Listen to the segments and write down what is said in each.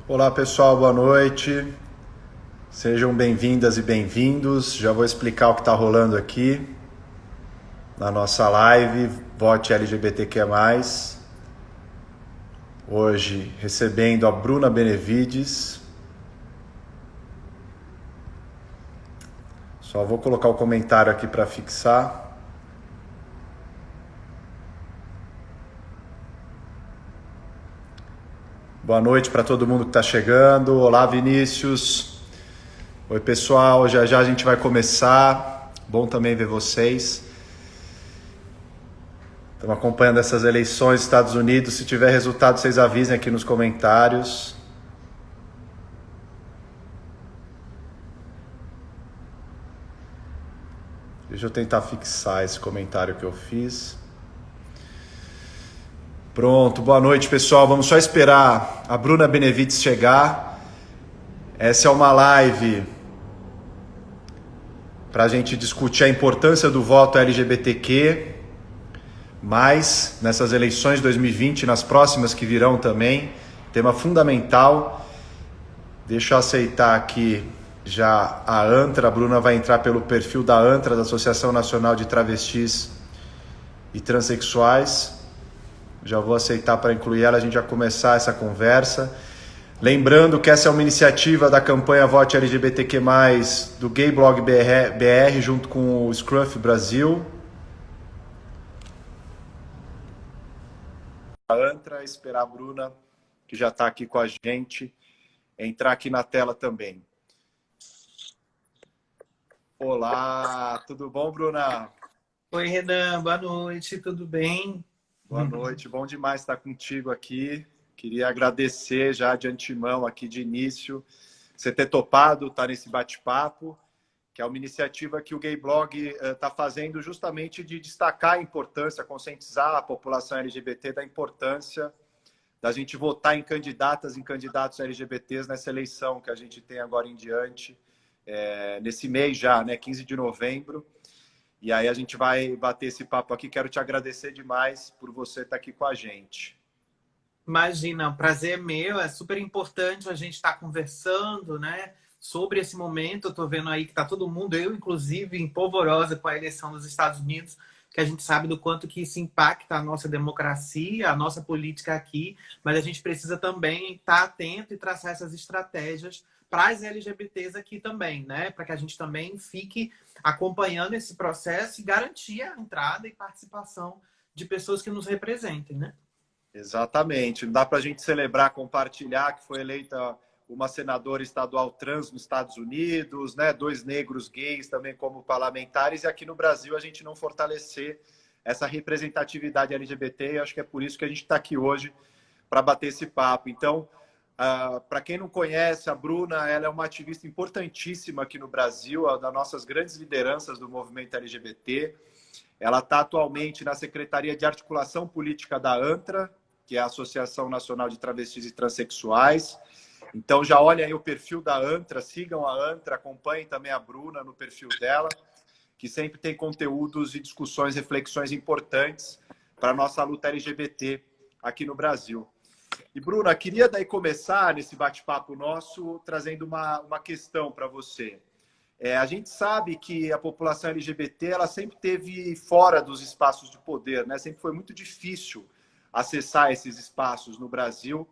Olá pessoal, boa noite. Sejam bem-vindas e bem-vindos. Já vou explicar o que está rolando aqui na nossa live Vote LGBTQ+. Hoje recebendo a Bruna Benevides. Só vou colocar o comentário aqui para fixar. Boa noite para todo mundo que está chegando. Olá, Vinícius. Oi, pessoal. Já já a gente vai começar. Bom também ver vocês. Estamos acompanhando essas eleições nos Estados Unidos. Se tiver resultado, vocês avisem aqui nos comentários. Deixa eu tentar fixar esse comentário que eu fiz. Pronto, boa noite, pessoal. Vamos só esperar a Bruna Benevides chegar. Essa é uma live para a gente discutir a importância do voto LGBTQ, mas nessas eleições de 2020, nas próximas que virão também, tema fundamental. Deixa eu aceitar aqui já a ANTRA. A Bruna vai entrar pelo perfil da ANTRA, da Associação Nacional de Travestis e Transsexuais. Já vou aceitar para incluir ela, a gente já começar essa conversa. Lembrando que essa é uma iniciativa da campanha Vote LGBTQ+, do Gay Blog BR, junto com o Scruff Brasil. A ANTRA, esperar a Bruna, que já está aqui com a gente, entrar aqui na tela também. Olá, tudo bom, Bruna? Oi, Renan, boa noite, tudo bem? Boa noite, bom demais estar contigo aqui. Queria agradecer já de antemão aqui de início você ter topado estar nesse bate-papo, que é uma iniciativa que o Gay Blog está fazendo justamente de destacar a importância, conscientizar a população LGBT da importância da gente votar em candidatas, em candidatos LGBTs nessa eleição que a gente tem agora em diante, nesse mês já, né, 15 de novembro. E aí a gente vai bater esse papo aqui. Quero te agradecer demais por você estar aqui com a gente. Imagina, o prazer é meu, é super importante a gente estar conversando, né, sobre esse momento. Eu estou vendo aí que está todo mundo, eu inclusive, em polvorosa com a eleição dos Estados Unidos, que a gente sabe do quanto que isso impacta a nossa democracia, a nossa política aqui, mas a gente precisa também estar atento e traçar essas estratégias para as LGBTs aqui também, né? Para que a gente também fique acompanhando esse processo e garantir a entrada e participação de pessoas que nos representem, né? Exatamente. Não dá para a gente celebrar, compartilhar que foi eleita uma senadora estadual trans nos Estados Unidos, né? 2 negros gays também como parlamentares, e aqui no Brasil a gente não fortalecer essa representatividade LGBT. E acho que é por isso que a gente está aqui hoje para bater esse papo. Então, para quem não conhece, a Bruna, ela é uma ativista importantíssima aqui no Brasil, uma das nossas grandes lideranças do movimento LGBT. Ela está atualmente na Secretaria de Articulação Política da ANTRA, que é a Associação Nacional de Travestis e Transsexuais. Então já olhem aí o perfil da ANTRA, sigam a ANTRA, acompanhem também a Bruna no perfil dela, que sempre tem conteúdos e discussões, reflexões importantes para a nossa luta LGBT aqui no Brasil. E, Bruna, queria daí começar nesse bate-papo nosso trazendo uma questão para você. A gente sabe que a população LGBT ela sempre teve fora dos espaços de poder, né? Sempre foi muito difícil acessar esses espaços no Brasil,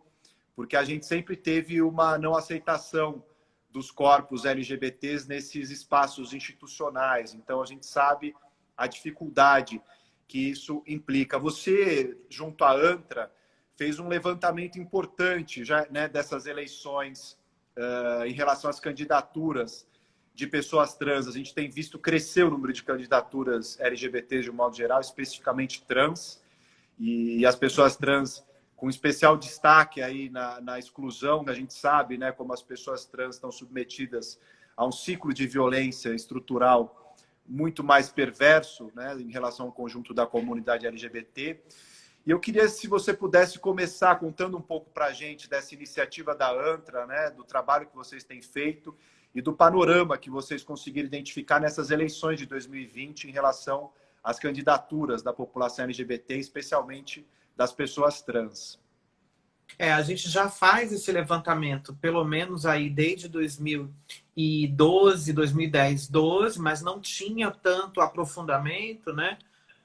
porque a gente sempre teve uma não aceitação dos corpos LGBTs nesses espaços institucionais. Então, a gente sabe a dificuldade que isso implica. Você, junto à ANTRA, fez um levantamento importante já, né, dessas eleições em relação às candidaturas de pessoas trans. A gente tem visto crescer o número de candidaturas LGBTs de um modo geral, especificamente trans, e as pessoas trans com especial destaque aí na exclusão, que a gente sabe, né, como as pessoas trans estão submetidas a um ciclo de violência estrutural muito mais perverso, né, em relação ao conjunto da comunidade LGBT. E eu queria, se você pudesse começar contando um pouco para a gente dessa iniciativa da ANTRA, né, do trabalho que vocês têm feito e do panorama que vocês conseguiram identificar nessas eleições de 2020 em relação às candidaturas da população LGBT, especialmente das pessoas trans. A gente já faz esse levantamento, pelo menos aí desde 2012, 2010, 12, mas não tinha tanto aprofundamento, né?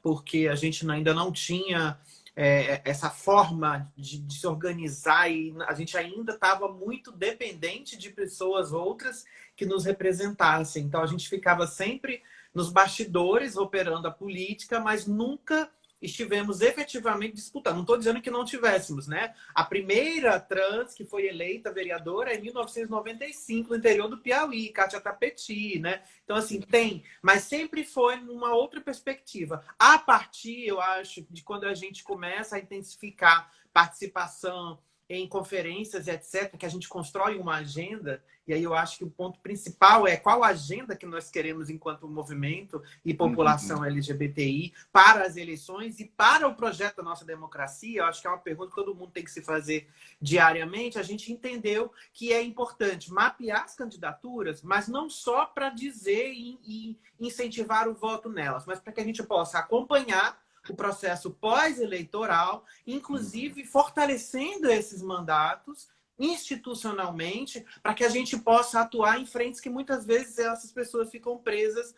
Porque a gente ainda não tinha essa forma de se organizar e a gente ainda estava muito dependente de pessoas outras que nos representassem. Então a gente ficava sempre nos bastidores operando a política, mas nunca estivemos efetivamente disputando. Não estou dizendo que não tivéssemos, né? A primeira trans que foi eleita vereadora é em 1995, no interior do Piauí, Cátia Tapeti, né? Então, assim, tem, mas sempre foi numa outra perspectiva. A partir, eu acho, de quando a gente começa a intensificar participação em conferências e etc., que a gente constrói uma agenda, e aí eu acho que o ponto principal é qual agenda que nós queremos enquanto movimento e população LGBTI para as eleições e para o projeto da nossa democracia. Eu acho que é uma pergunta que todo mundo tem que se fazer diariamente. A gente entendeu que é importante mapear as candidaturas, mas não só para dizer e incentivar o voto nelas, mas para que a gente possa acompanhar o processo pós-eleitoral, inclusive fortalecendo esses mandatos institucionalmente, para que a gente possa atuar em frentes que muitas vezes essas pessoas ficam presas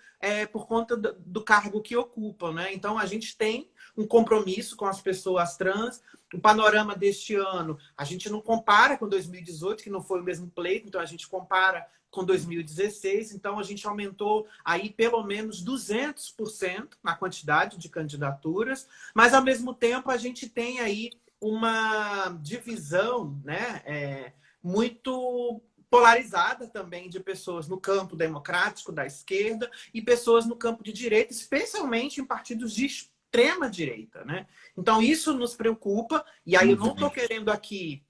por conta do cargo que ocupam, né? Então, a gente tem um compromisso com as pessoas trans. O panorama deste ano, a gente não compara com 2018, que não foi o mesmo pleito, então a gente compara com 2016, então a gente aumentou aí pelo menos 200% na quantidade de candidaturas, mas ao mesmo tempo a gente tem aí uma divisão, né, muito polarizada também de pessoas no campo democrático da esquerda e pessoas no campo de direita, especialmente em partidos de extrema direita, né? Então isso nos preocupa, e aí eu não estou querendo aqui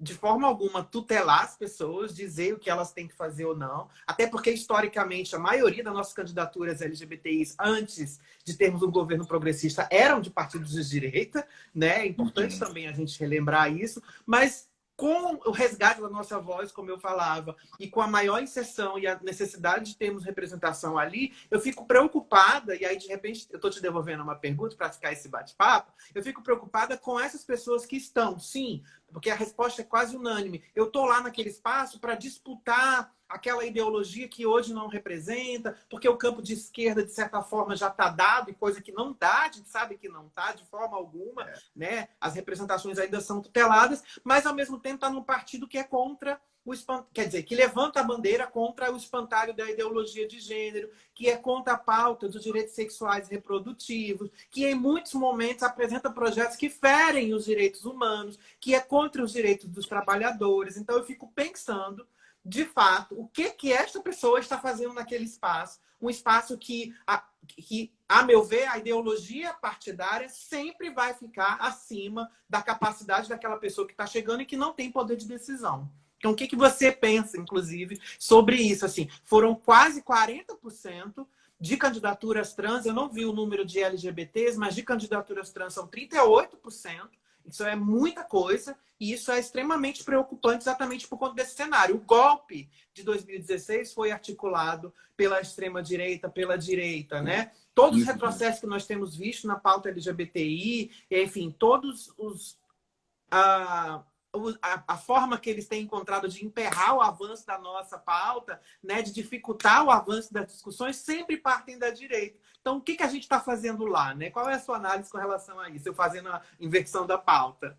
de forma alguma tutelar as pessoas, dizer o que elas têm que fazer ou não, até porque historicamente a maioria das nossas candidaturas LGBTIs antes de termos um governo progressista eram de partidos de direita, né? É importante também a gente relembrar isso, mas com o resgate da nossa voz, como eu falava, e com a maior inserção e a necessidade de termos representação ali, eu fico preocupada, e aí de repente eu estou te devolvendo uma pergunta para ficar esse bate-papo, eu fico preocupada com essas pessoas que estão, sim, porque a resposta é quase unânime. Eu estou lá naquele espaço para disputar aquela ideologia que hoje não representa, porque o campo de esquerda, de certa forma, já está dado, e coisa que não dá, a gente sabe que não está de forma alguma, né? As representações ainda são tuteladas, mas ao mesmo tempo está num partido que é contra o quer dizer, que levanta a bandeira contra o espantalho da ideologia de gênero, que é contra a pauta dos direitos sexuais e reprodutivos, que em muitos momentos apresenta projetos que ferem os direitos humanos, que é contra os direitos dos trabalhadores. Então eu fico pensando, de fato, o que esta pessoa está fazendo naquele espaço, um espaço que, a meu ver, a ideologia partidária sempre vai ficar acima da capacidade daquela pessoa que está chegando e que não tem poder de decisão. Então, o que você pensa, inclusive, sobre isso? Assim, foram quase 40% de candidaturas trans. Eu não vi o número de LGBTs, mas de candidaturas trans são 38%. Isso é muita coisa e isso é extremamente preocupante exatamente por conta desse cenário. O golpe de 2016 foi articulado pela extrema-direita, pela direita, né? Todos os retrocessos que nós temos visto na pauta LGBTI, enfim, todos os... a forma que eles têm encontrado de emperrar o avanço da nossa pauta, né, de dificultar o avanço das discussões, sempre partem da direita. Então, o que a gente está fazendo lá? Né? Qual é a sua análise com relação a isso? Eu fazendo a inversão da pauta.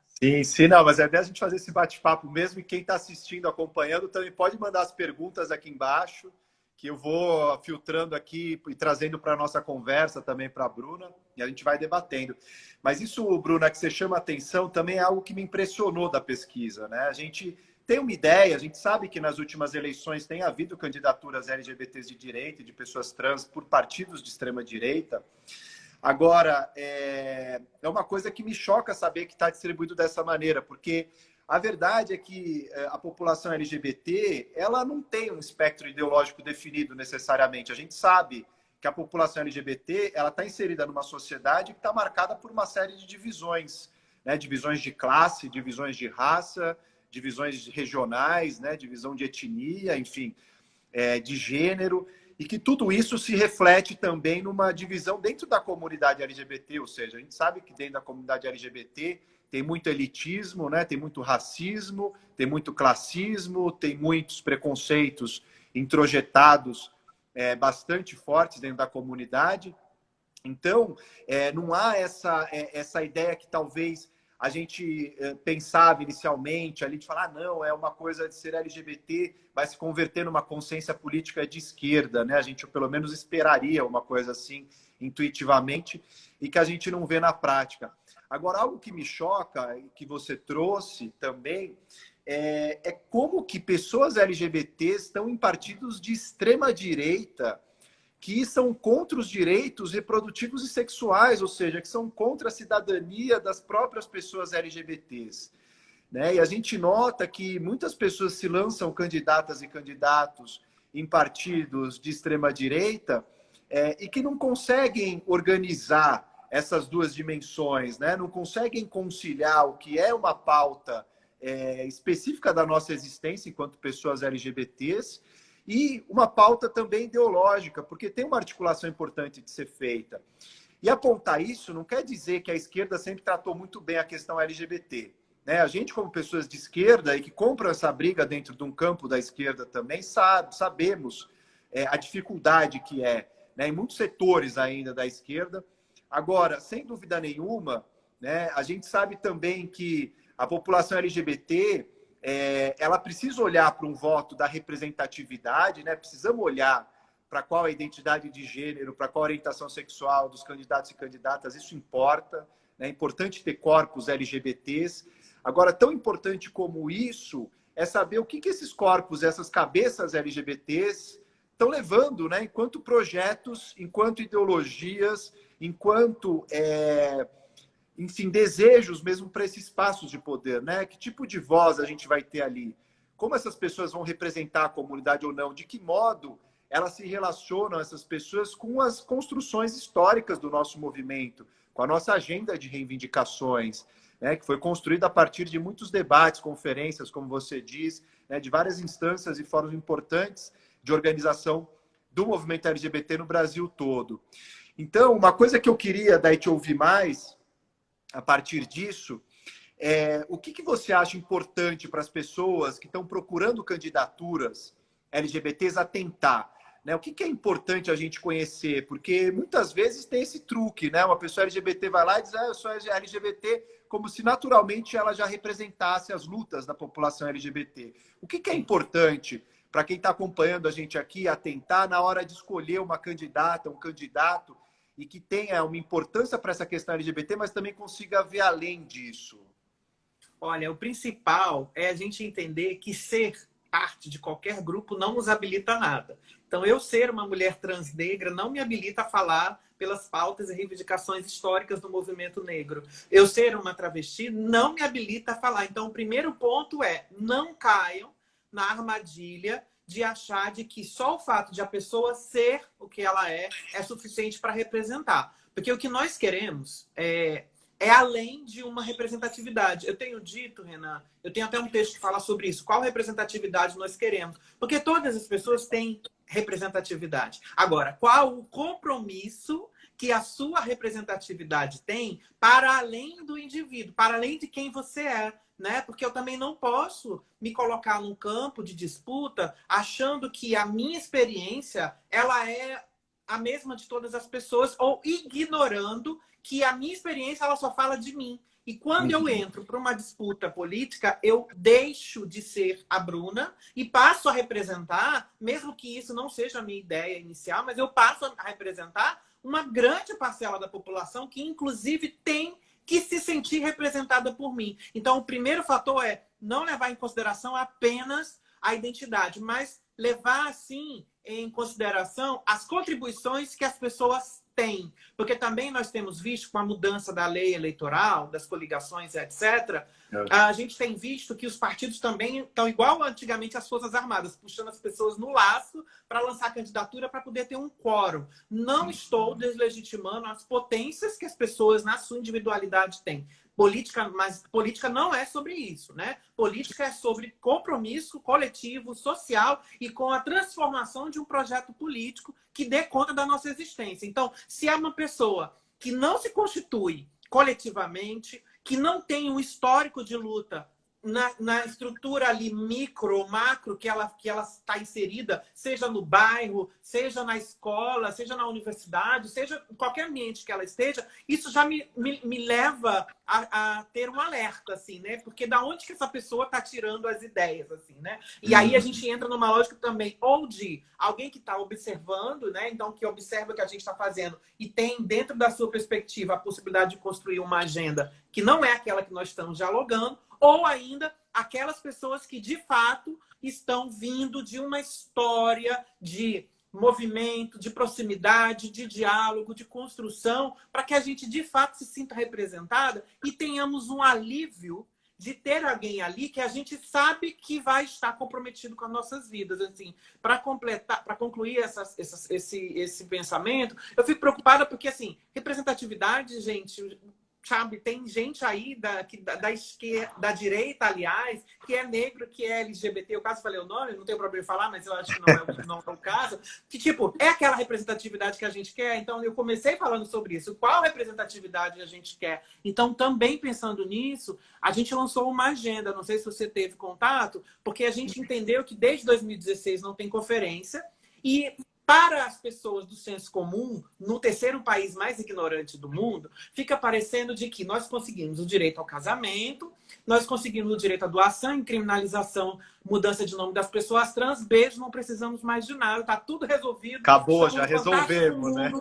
Sim, não, mas a ideia é a gente fazer esse bate-papo mesmo, e quem está assistindo, acompanhando, também pode mandar as perguntas aqui embaixo, que eu vou filtrando aqui e trazendo para a nossa conversa também para a Bruna, e a gente vai debatendo. Mas isso, Bruna, que você chama a atenção, também é algo que me impressionou da pesquisa, né? A gente tem uma ideia, a gente sabe que nas últimas eleições tem havido candidaturas LGBTs de direita e de pessoas trans por partidos de extrema-direita. Agora, é uma coisa que me choca saber que está distribuído dessa maneira, porque a verdade é que a população LGBT, ela não tem um espectro ideológico definido necessariamente. A gente sabe que a população LGBT, ela está inserida numa sociedade que está marcada por uma série de divisões, né? Divisões de classe, divisões de raça, divisões regionais, né? Divisão de etnia, enfim, de gênero, e que tudo isso se reflete também numa divisão dentro da comunidade LGBT, ou seja, a gente sabe que dentro da comunidade LGBT tem muito elitismo, né? Tem muito racismo, tem muito classismo, tem muitos preconceitos introjetados bastante fortes dentro da comunidade. Então, não há essa ideia que talvez a gente pensava inicialmente ali de falar, não, é uma coisa de ser LGBT, vai se converter numa consciência política de esquerda, né? A gente pelo menos esperaria uma coisa assim intuitivamente e que a gente não vê na prática. Agora, algo que me choca e que você trouxe também é como que pessoas LGBTs estão em partidos de extrema direita que são contra os direitos reprodutivos e sexuais, ou seja, que são contra a cidadania das próprias pessoas LGBTs. Né? E a gente nota que muitas pessoas se lançam candidatas e candidatos em partidos de extrema-direita e que não conseguem organizar essas duas dimensões, né? Não conseguem conciliar o que é uma pauta específica da nossa existência enquanto pessoas LGBTs e uma pauta também ideológica, porque tem uma articulação importante de ser feita. E apontar isso não quer dizer que a esquerda sempre tratou muito bem a questão LGBT. Né? A gente, como pessoas de esquerda e que compram essa briga dentro de um campo da esquerda também, sabemos a dificuldade que é, né, em muitos setores ainda da esquerda. Agora, sem dúvida nenhuma, né, a gente sabe também que a população LGBT ela precisa olhar para um voto da representatividade, né? Precisamos olhar para qual é a identidade de gênero, para qual a orientação sexual dos candidatos e candidatas, isso importa. É importante ter corpos LGBTs. Agora, tão importante como isso é saber o que esses corpos, essas cabeças LGBTs estão levando, né? Enquanto projetos, enquanto ideologias, enquanto enfim, desejos mesmo para esses espaços de poder, né? Que tipo de voz a gente vai ter ali? Como essas pessoas vão representar a comunidade ou não? De que modo elas se relacionam, essas pessoas, com as construções históricas do nosso movimento, com a nossa agenda de reivindicações, né? Que foi construída a partir de muitos debates, conferências, como você diz, né? De várias instâncias e fóruns importantes de organização do movimento LGBT no Brasil todo. Então, uma coisa que eu queria daí te ouvir mais a partir disso, o que você acha importante para as pessoas que estão procurando candidaturas LGBTs atentar? Né? O que é importante a gente conhecer? Porque muitas vezes tem esse truque, né? Uma pessoa LGBT vai lá e diz, eu sou LGBT, como se naturalmente ela já representasse as lutas da população LGBT. O que é importante para quem está acompanhando a gente aqui atentar na hora de escolher uma candidata, um candidato, e que tenha uma importância para essa questão LGBT, mas também consiga ver além disso? Olha, o principal é a gente entender que ser parte de qualquer grupo não nos habilita a nada. Então, eu ser uma mulher transnegra não me habilita a falar pelas pautas e reivindicações históricas do movimento negro. Eu ser uma travesti não me habilita a falar. Então, o primeiro ponto é, não caiam na armadilha de achar de que só o fato de a pessoa ser o que ela é suficiente para representar. Porque o que nós queremos é além de uma representatividade. Eu tenho dito, Renan, eu tenho até um texto que fala sobre isso. Qual representatividade nós queremos? Porque todas as pessoas têm representatividade. Agora, qual o compromisso que a sua representatividade tem para além do indivíduo, para além de quem você é? Né? Porque eu também não posso me colocar num campo de disputa achando que a minha experiência ela é a mesma de todas as pessoas ou ignorando que a minha experiência ela só fala de mim. E quando eu entro para uma disputa política, eu deixo de ser a Bruna e passo a representar, mesmo que isso não seja a minha ideia inicial, mas eu passo a representar uma grande parcela da população que, inclusive, tem que se sentir representada por mim. Então, o primeiro fator é não levar em consideração apenas a identidade, mas levar, assim, em consideração as contribuições que as pessoas têm. Porque também nós temos visto, com a mudança da lei eleitoral, das coligações, etc., a gente tem visto que os partidos também estão igual antigamente às Forças Armadas, puxando as pessoas no laço para lançar candidatura para poder ter um quórum. Não estou deslegitimando as potências que as pessoas, na sua individualidade, têm. Política, mas política não é sobre isso, né? Política é sobre compromisso coletivo, social e com a transformação de um projeto político que dê conta da nossa existência. Então, se é uma pessoa que não se constitui coletivamente, que não tem um histórico de luta na estrutura ali micro, macro, que ela está inserida, seja no bairro, seja na escola, seja na universidade, seja em qualquer ambiente que ela esteja, isso já me leva a ter um alerta, assim, né? Porque da onde que essa pessoa está tirando as ideias, assim, né? E aí a gente entra numa lógica também, ou de alguém que está observando, né? Então, que observa o que a gente está fazendo e tem, dentro da sua perspectiva, a possibilidade de construir uma agenda que não é aquela que nós estamos dialogando, ou ainda aquelas pessoas que, de fato, estão vindo de uma história de movimento, de proximidade, de diálogo, de construção, para que a gente, de fato, se sinta representada e tenhamos um alívio de ter alguém ali que a gente sabe que vai estar comprometido com as nossas vidas. Assim, para completar, para concluir esse pensamento, eu fico preocupada porque, assim, representatividade, gente... Sabe, tem gente aí da esquerda, da direita, aliás, que é negro, que é LGBT. Eu quase falei o nome, não tenho problema em falar, mas eu acho que não é o caso. Que, tipo, é aquela representatividade que a gente quer. Então, eu comecei falando sobre isso. Qual representatividade a gente quer? Então, também pensando nisso, a gente lançou uma agenda. Não sei se você teve contato, porque a gente entendeu que desde 2016 não tem conferência. E para as pessoas do senso comum, no terceiro país mais ignorante do mundo, fica parecendo de que nós conseguimos o direito ao casamento, nós conseguimos o direito à doação, criminalização, mudança de nome das pessoas trans, beijo, não precisamos mais de nada, está tudo resolvido. Acabou, já resolvemos, né?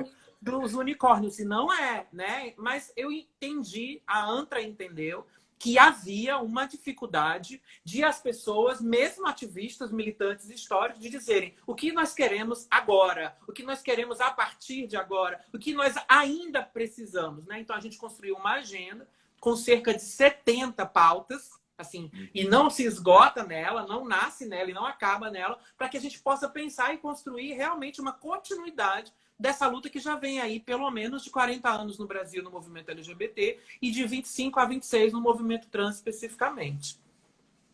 Dos unicórnios, se não é, né? Mas eu entendi, a ANTRA entendeu, que havia uma dificuldade de as pessoas, mesmo ativistas, militantes históricos, de dizerem o que nós queremos agora, o que nós queremos a partir de agora, o que nós ainda precisamos, né? Então, a gente construiu uma agenda com cerca de 70 pautas, assim, e não se esgota nela, não nasce nela e não acaba nela, para que a gente possa pensar e construir realmente uma continuidade dessa luta que já vem aí pelo menos de 40 anos no Brasil no movimento LGBT e de 25 a 26 no movimento trans especificamente.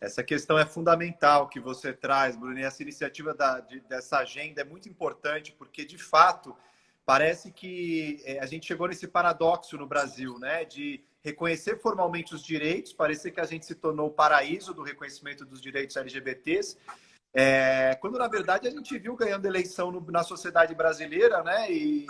Essa questão é fundamental que você traz, Bruni. Essa iniciativa dessa agenda é muito importante porque, de fato, parece que a gente chegou nesse paradoxo no Brasil, né? De reconhecer formalmente os direitos, parecer que a gente se tornou o paraíso do reconhecimento dos direitos LGBTs, quando, na verdade, a gente viu ganhando eleição na sociedade brasileira, né, e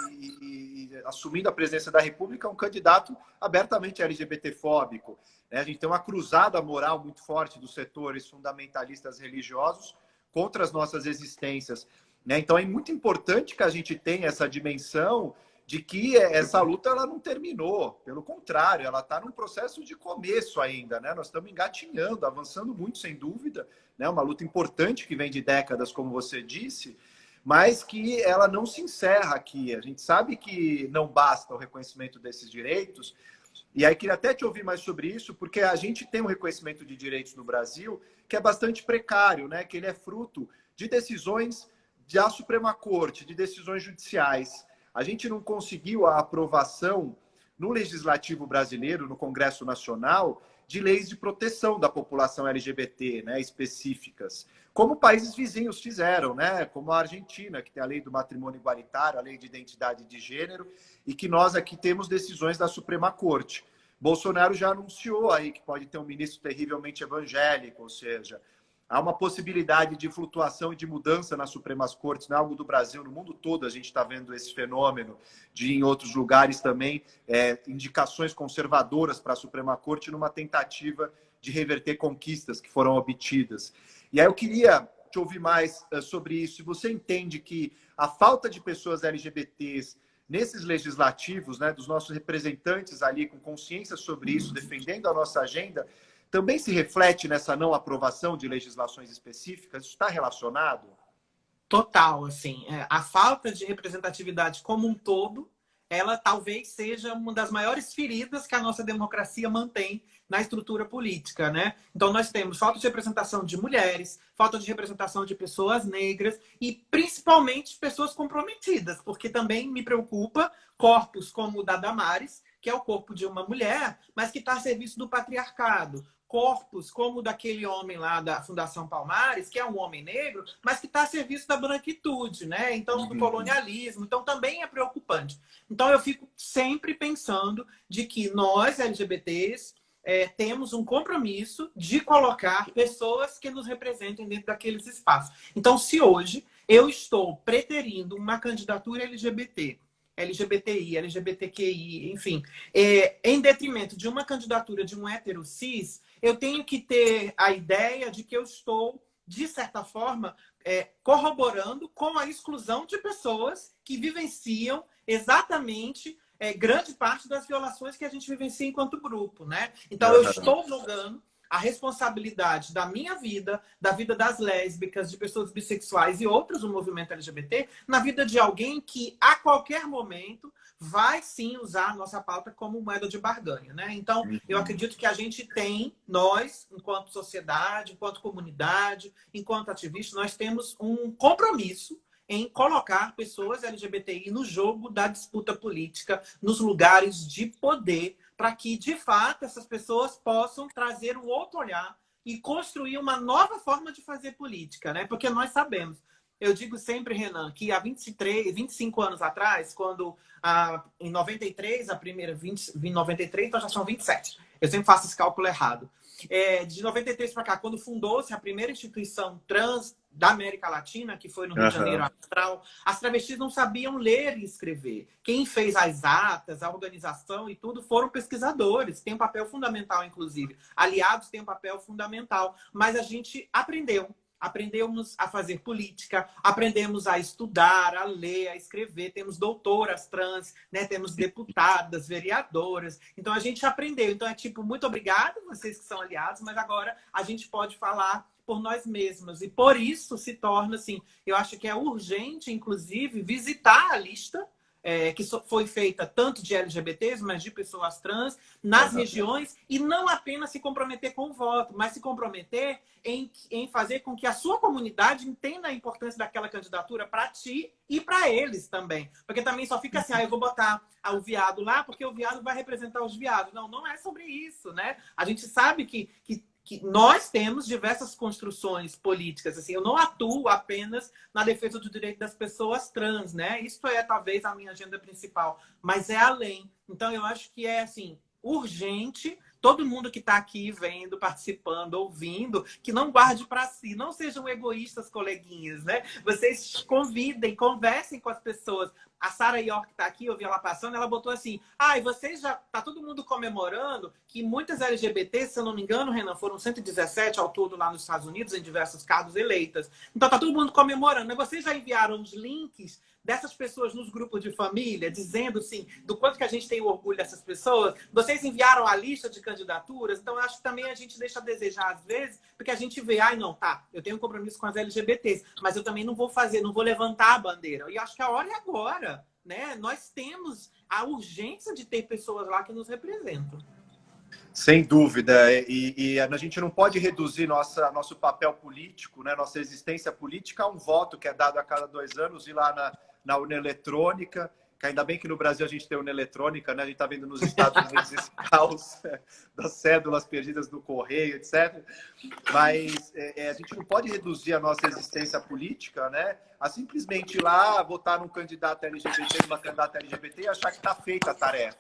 assumindo a presidência da República, um candidato abertamente LGBTfóbico. Né? A gente tem uma cruzada moral muito forte dos setores fundamentalistas religiosos contra as nossas existências. Né? Então, é muito importante que a gente tenha essa dimensão de que essa luta ela não terminou. Pelo contrário, ela está num processo de começo ainda. Né? Nós estamos engatinhando, avançando muito, sem dúvida. Né? Uma luta importante que vem de décadas, como você disse, mas que ela não se encerra aqui. A gente sabe que não basta o reconhecimento desses direitos. E aí queria até te ouvir mais sobre isso, porque a gente tem um reconhecimento de direitos no Brasil que é bastante precário, né? Que ele é fruto de decisões da Suprema Corte, de decisões judiciais. A gente não conseguiu a aprovação no Legislativo brasileiro, no Congresso Nacional, de leis de proteção da população LGBT, né, específicas, como países vizinhos fizeram, né, como a Argentina, que tem a lei do matrimônio igualitário, a lei de identidade de gênero, e que nós aqui temos decisões da Suprema Corte. Bolsonaro já anunciou aí que pode ter um ministro terrivelmente evangélico, ou seja, há uma possibilidade de flutuação e de mudança nas Supremas Cortes, não é algo do Brasil, no mundo todo a gente está vendo esse fenômeno, de em outros lugares também, indicações conservadoras para a Suprema Corte numa tentativa de reverter conquistas que foram obtidas. E aí eu queria te ouvir mais sobre isso. Se você entende que a falta de pessoas LGBTs nesses legislativos, né, dos nossos representantes ali com consciência sobre isso, defendendo a nossa agenda, também se reflete nessa não aprovação de legislações específicas? Isso está relacionado? Total, assim. A falta de representatividade como um todo, ela talvez seja uma das maiores feridas que a nossa democracia mantém na estrutura política, né? Então, nós temos falta de representação de mulheres, falta de representação de pessoas negras e, principalmente, pessoas comprometidas, porque também me preocupa corpos como o da Damares, que é o corpo de uma mulher, mas que está a serviço do patriarcado. Corpos como o daquele homem lá da Fundação Palmares, que é um homem negro, mas que está a serviço da branquitude, né? Então, do colonialismo. Então, também é preocupante. Então, eu fico sempre pensando de que nós, LGBTs, temos um compromisso de colocar pessoas que nos representem dentro daqueles espaços. Então, se hoje eu estou preterindo uma candidatura LGBT, LGBTI, LGBTQI, enfim, em detrimento de uma candidatura de um hétero cis, eu tenho que ter a ideia de que eu estou, de certa forma, corroborando com a exclusão de pessoas que vivenciam exatamente grande parte das violações que a gente vivencia enquanto grupo, né? Então, eu estou jogando a responsabilidade da minha vida, da vida das lésbicas, de pessoas bissexuais e outros do movimento LGBT, na vida de alguém que, a qualquer momento, vai sim usar a nossa pauta como moeda de barganha, né? Então, eu acredito que a gente tem, nós, enquanto sociedade, enquanto comunidade, enquanto ativista, nós temos um compromisso em colocar pessoas LGBTI no jogo da disputa política, nos lugares de poder, para que, de fato, essas pessoas possam trazer um outro olhar e construir uma nova forma de fazer política, né? Porque nós sabemos. Eu digo sempre, Renan, que há 25 anos atrás, quando em 93, a primeira, em 93, então já são 27. Eu sempre faço esse cálculo errado. De 93 para cá, quando fundou-se a primeira instituição trans da América Latina, que foi no Rio de Janeiro Austral, as travestis não sabiam ler e escrever. Quem fez as atas, a organização e tudo foram pesquisadores, tem um papel fundamental, inclusive. Aliados têm um papel fundamental, mas a gente aprendemos a fazer política, aprendemos a estudar, a ler, a escrever. Temos doutoras trans, né? Temos deputadas, vereadoras. Então, a gente aprendeu. Então, muito obrigada, vocês que são aliados, mas agora a gente pode falar por nós mesmas. E por isso se torna, assim, eu acho que é urgente, inclusive, visitar a lista que foi feita tanto de LGBTs, mas de pessoas trans, nas regiões, e não apenas se comprometer com o voto, mas se comprometer em fazer com que a sua comunidade entenda a importância daquela candidatura para ti e para eles também. Porque também só fica assim, eu vou botar o viado lá porque o viado vai representar os viados. Não, não é sobre isso, né? A gente sabe que nós temos diversas construções políticas. Assim, eu não atuo apenas na defesa do direito das pessoas trans, né? Isso é talvez a minha agenda principal, mas é além. Então, eu acho que é assim, urgente. Todo mundo que está aqui vendo, participando, ouvindo, que não guarde para si, não sejam egoístas, coleguinhas, né? Vocês convidem, conversem com as pessoas. A Sara York está aqui, eu vi ela passando, ela botou assim, e vocês já... Tá todo mundo comemorando que muitas LGBTs, se eu não me engano, Renan, foram 117 ao todo lá nos Estados Unidos, em diversos cargos eleitas. Então tá todo mundo comemorando. Mas vocês já enviaram os links dessas pessoas nos grupos de família, dizendo, assim, do quanto que a gente tem orgulho dessas pessoas? Vocês enviaram a lista de candidaturas? Então, eu acho que também a gente deixa a desejar, às vezes, porque a gente vê, não, tá, eu tenho um compromisso com as LGBTs, mas eu também não vou levantar a bandeira. E acho que a hora é agora, né? Nós temos a urgência de ter pessoas lá que nos representam. Sem dúvida. E a gente não pode reduzir nosso papel político, né? Nossa existência política a um voto que é dado a cada 2 anos, ir lá na urna eletrônica, que ainda bem que no Brasil a gente tem urna eletrônica, né? A gente está vendo nos Estados Unidos esse caos das cédulas perdidas no correio, etc. Mas a gente não pode reduzir a nossa existência política, né? A simplesmente ir lá votar num candidato LGBT, numa candidata LGBT e achar que está feita a tarefa.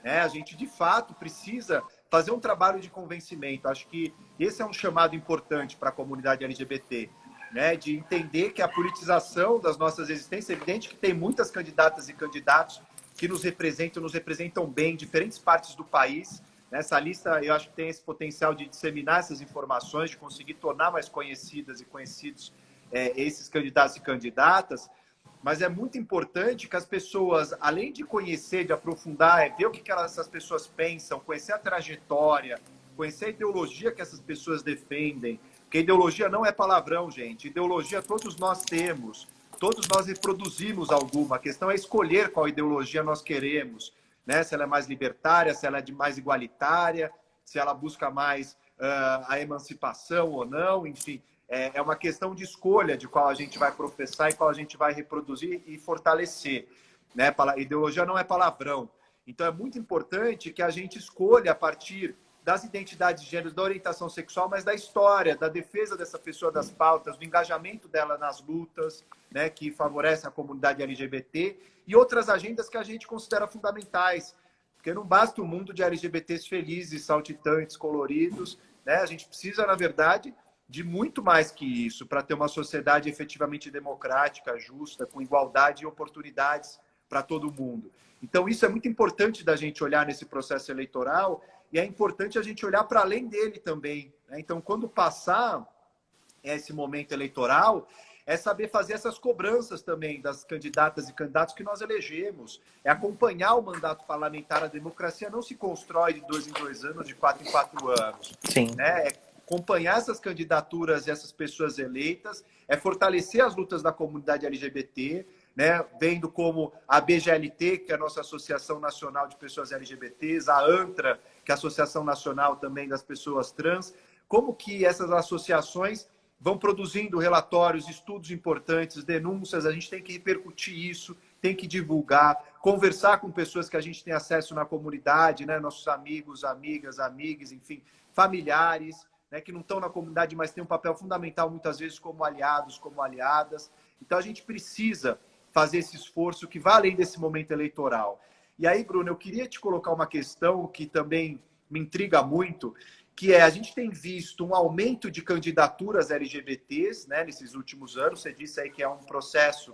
Né? A gente, de fato, precisa fazer um trabalho de convencimento. Acho que esse é um chamado importante para a comunidade LGBT. Né, de entender que a politização das nossas existências, é evidente que tem muitas candidatas e candidatos que nos representam bem em diferentes partes do país. Nessa lista, eu acho que tem esse potencial de disseminar essas informações, de conseguir tornar mais conhecidas e conhecidos esses candidatos e candidatas, mas é muito importante que as pessoas, além de conhecer, de aprofundar, ver o que essas pessoas pensam, conhecer a trajetória, conhecer a ideologia que essas pessoas defendem. Porque ideologia não é palavrão, gente. Ideologia todos nós temos. Todos nós reproduzimos alguma. A questão é escolher qual ideologia nós queremos. Né? Se ela é mais libertária, se ela é mais igualitária, se ela busca mais a emancipação ou não. Enfim, é uma questão de escolha de qual a gente vai professar e qual a gente vai reproduzir e fortalecer. Né? Ideologia não é palavrão. Então, é muito importante que a gente escolha a partir das identidades de gênero, da orientação sexual, mas da história, da defesa dessa pessoa, das pautas, do engajamento dela nas lutas, né, que favorecem a comunidade LGBT, e outras agendas que a gente considera fundamentais. Porque não basta um mundo de LGBTs felizes, saltitantes, coloridos, né? A gente precisa, na verdade, de muito mais que isso para ter uma sociedade efetivamente democrática, justa, com igualdade e oportunidades para todo mundo. Então, isso é muito importante da gente olhar nesse processo eleitoral e é importante a gente olhar para além dele também, né? Então, quando passar esse momento eleitoral, é saber fazer essas cobranças também das candidatas e candidatos que nós elegemos. É acompanhar o mandato parlamentar. A democracia não se constrói de 2 em 2 anos, de 4 em 4 anos. Sim. Né? É acompanhar essas candidaturas e essas pessoas eleitas, é fortalecer as lutas da comunidade LGBT, né? Vendo como a BGLT, que é a nossa Associação Nacional de Pessoas LGBTs, a ANTRA, que é a Associação Nacional também das Pessoas Trans, como que essas associações vão produzindo relatórios, estudos importantes, denúncias, a gente tem que repercutir isso, tem que divulgar, conversar com pessoas que a gente tem acesso na comunidade, né? Nossos amigos, amigas, amigues, enfim, familiares, né? Que não estão na comunidade, mas têm um papel fundamental muitas vezes como aliados, como aliadas. Então a gente precisa fazer esse esforço que vai além desse momento eleitoral. E aí, Bruno, eu queria te colocar uma questão que também me intriga muito, que é, a gente tem visto um aumento de candidaturas LGBTs, né, nesses últimos anos. Você disse aí que é um processo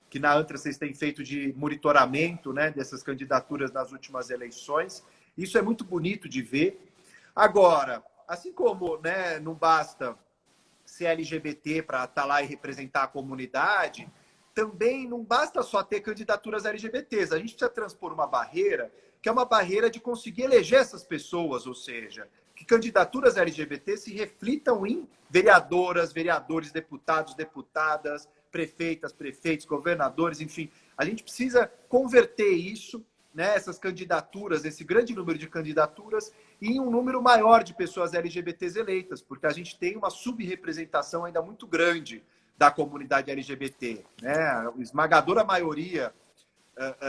que na ANTRA vocês têm feito de monitoramento, né, dessas candidaturas nas últimas eleições. Isso é muito bonito de ver. Agora, assim como, né, não basta ser LGBT para estar lá e representar a comunidade, também não basta só ter candidaturas LGBTs. A gente precisa transpor uma barreira, que é uma barreira de conseguir eleger essas pessoas, ou seja, que candidaturas LGBT se reflitam em vereadoras, vereadores, deputados, deputadas, prefeitas, prefeitos, governadores, enfim. A gente precisa converter isso, né, essas candidaturas, esse grande número de candidaturas, em um número maior de pessoas LGBTs eleitas, porque a gente tem uma subrepresentação ainda muito grande da comunidade LGBT, né? A esmagadora maioria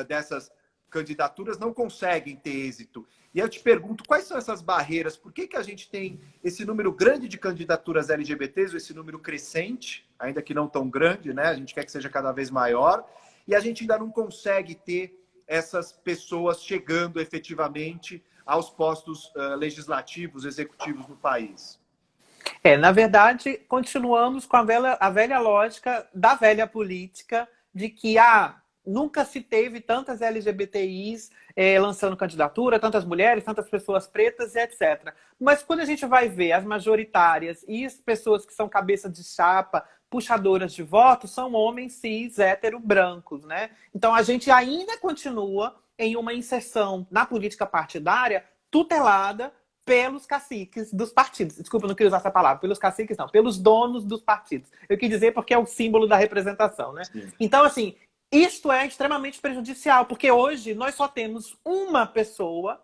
dessas candidaturas não conseguem ter êxito. E eu te pergunto, quais são essas barreiras? Por que a gente tem esse número grande de candidaturas LGBTs, ou esse número crescente, ainda que não tão grande, né? A gente quer que seja cada vez maior, e a gente ainda não consegue ter essas pessoas chegando efetivamente aos postos legislativos, executivos no país? Na verdade, continuamos com a velha lógica da velha política de que nunca se teve tantas LGBTIs lançando candidatura, tantas mulheres, tantas pessoas pretas, etc. Mas quando a gente vai ver as majoritárias e as pessoas que são cabeça de chapa, puxadoras de votos, são homens cis, hétero, brancos, né? Então a gente ainda continua em uma inserção na política partidária tutelada pelos caciques dos partidos. Desculpa, não queria usar essa palavra. Pelos caciques, não. Pelos donos dos partidos. Eu quis dizer porque é o símbolo da representação, né? Sim. Então, assim, isto é extremamente prejudicial, porque hoje nós só temos uma pessoa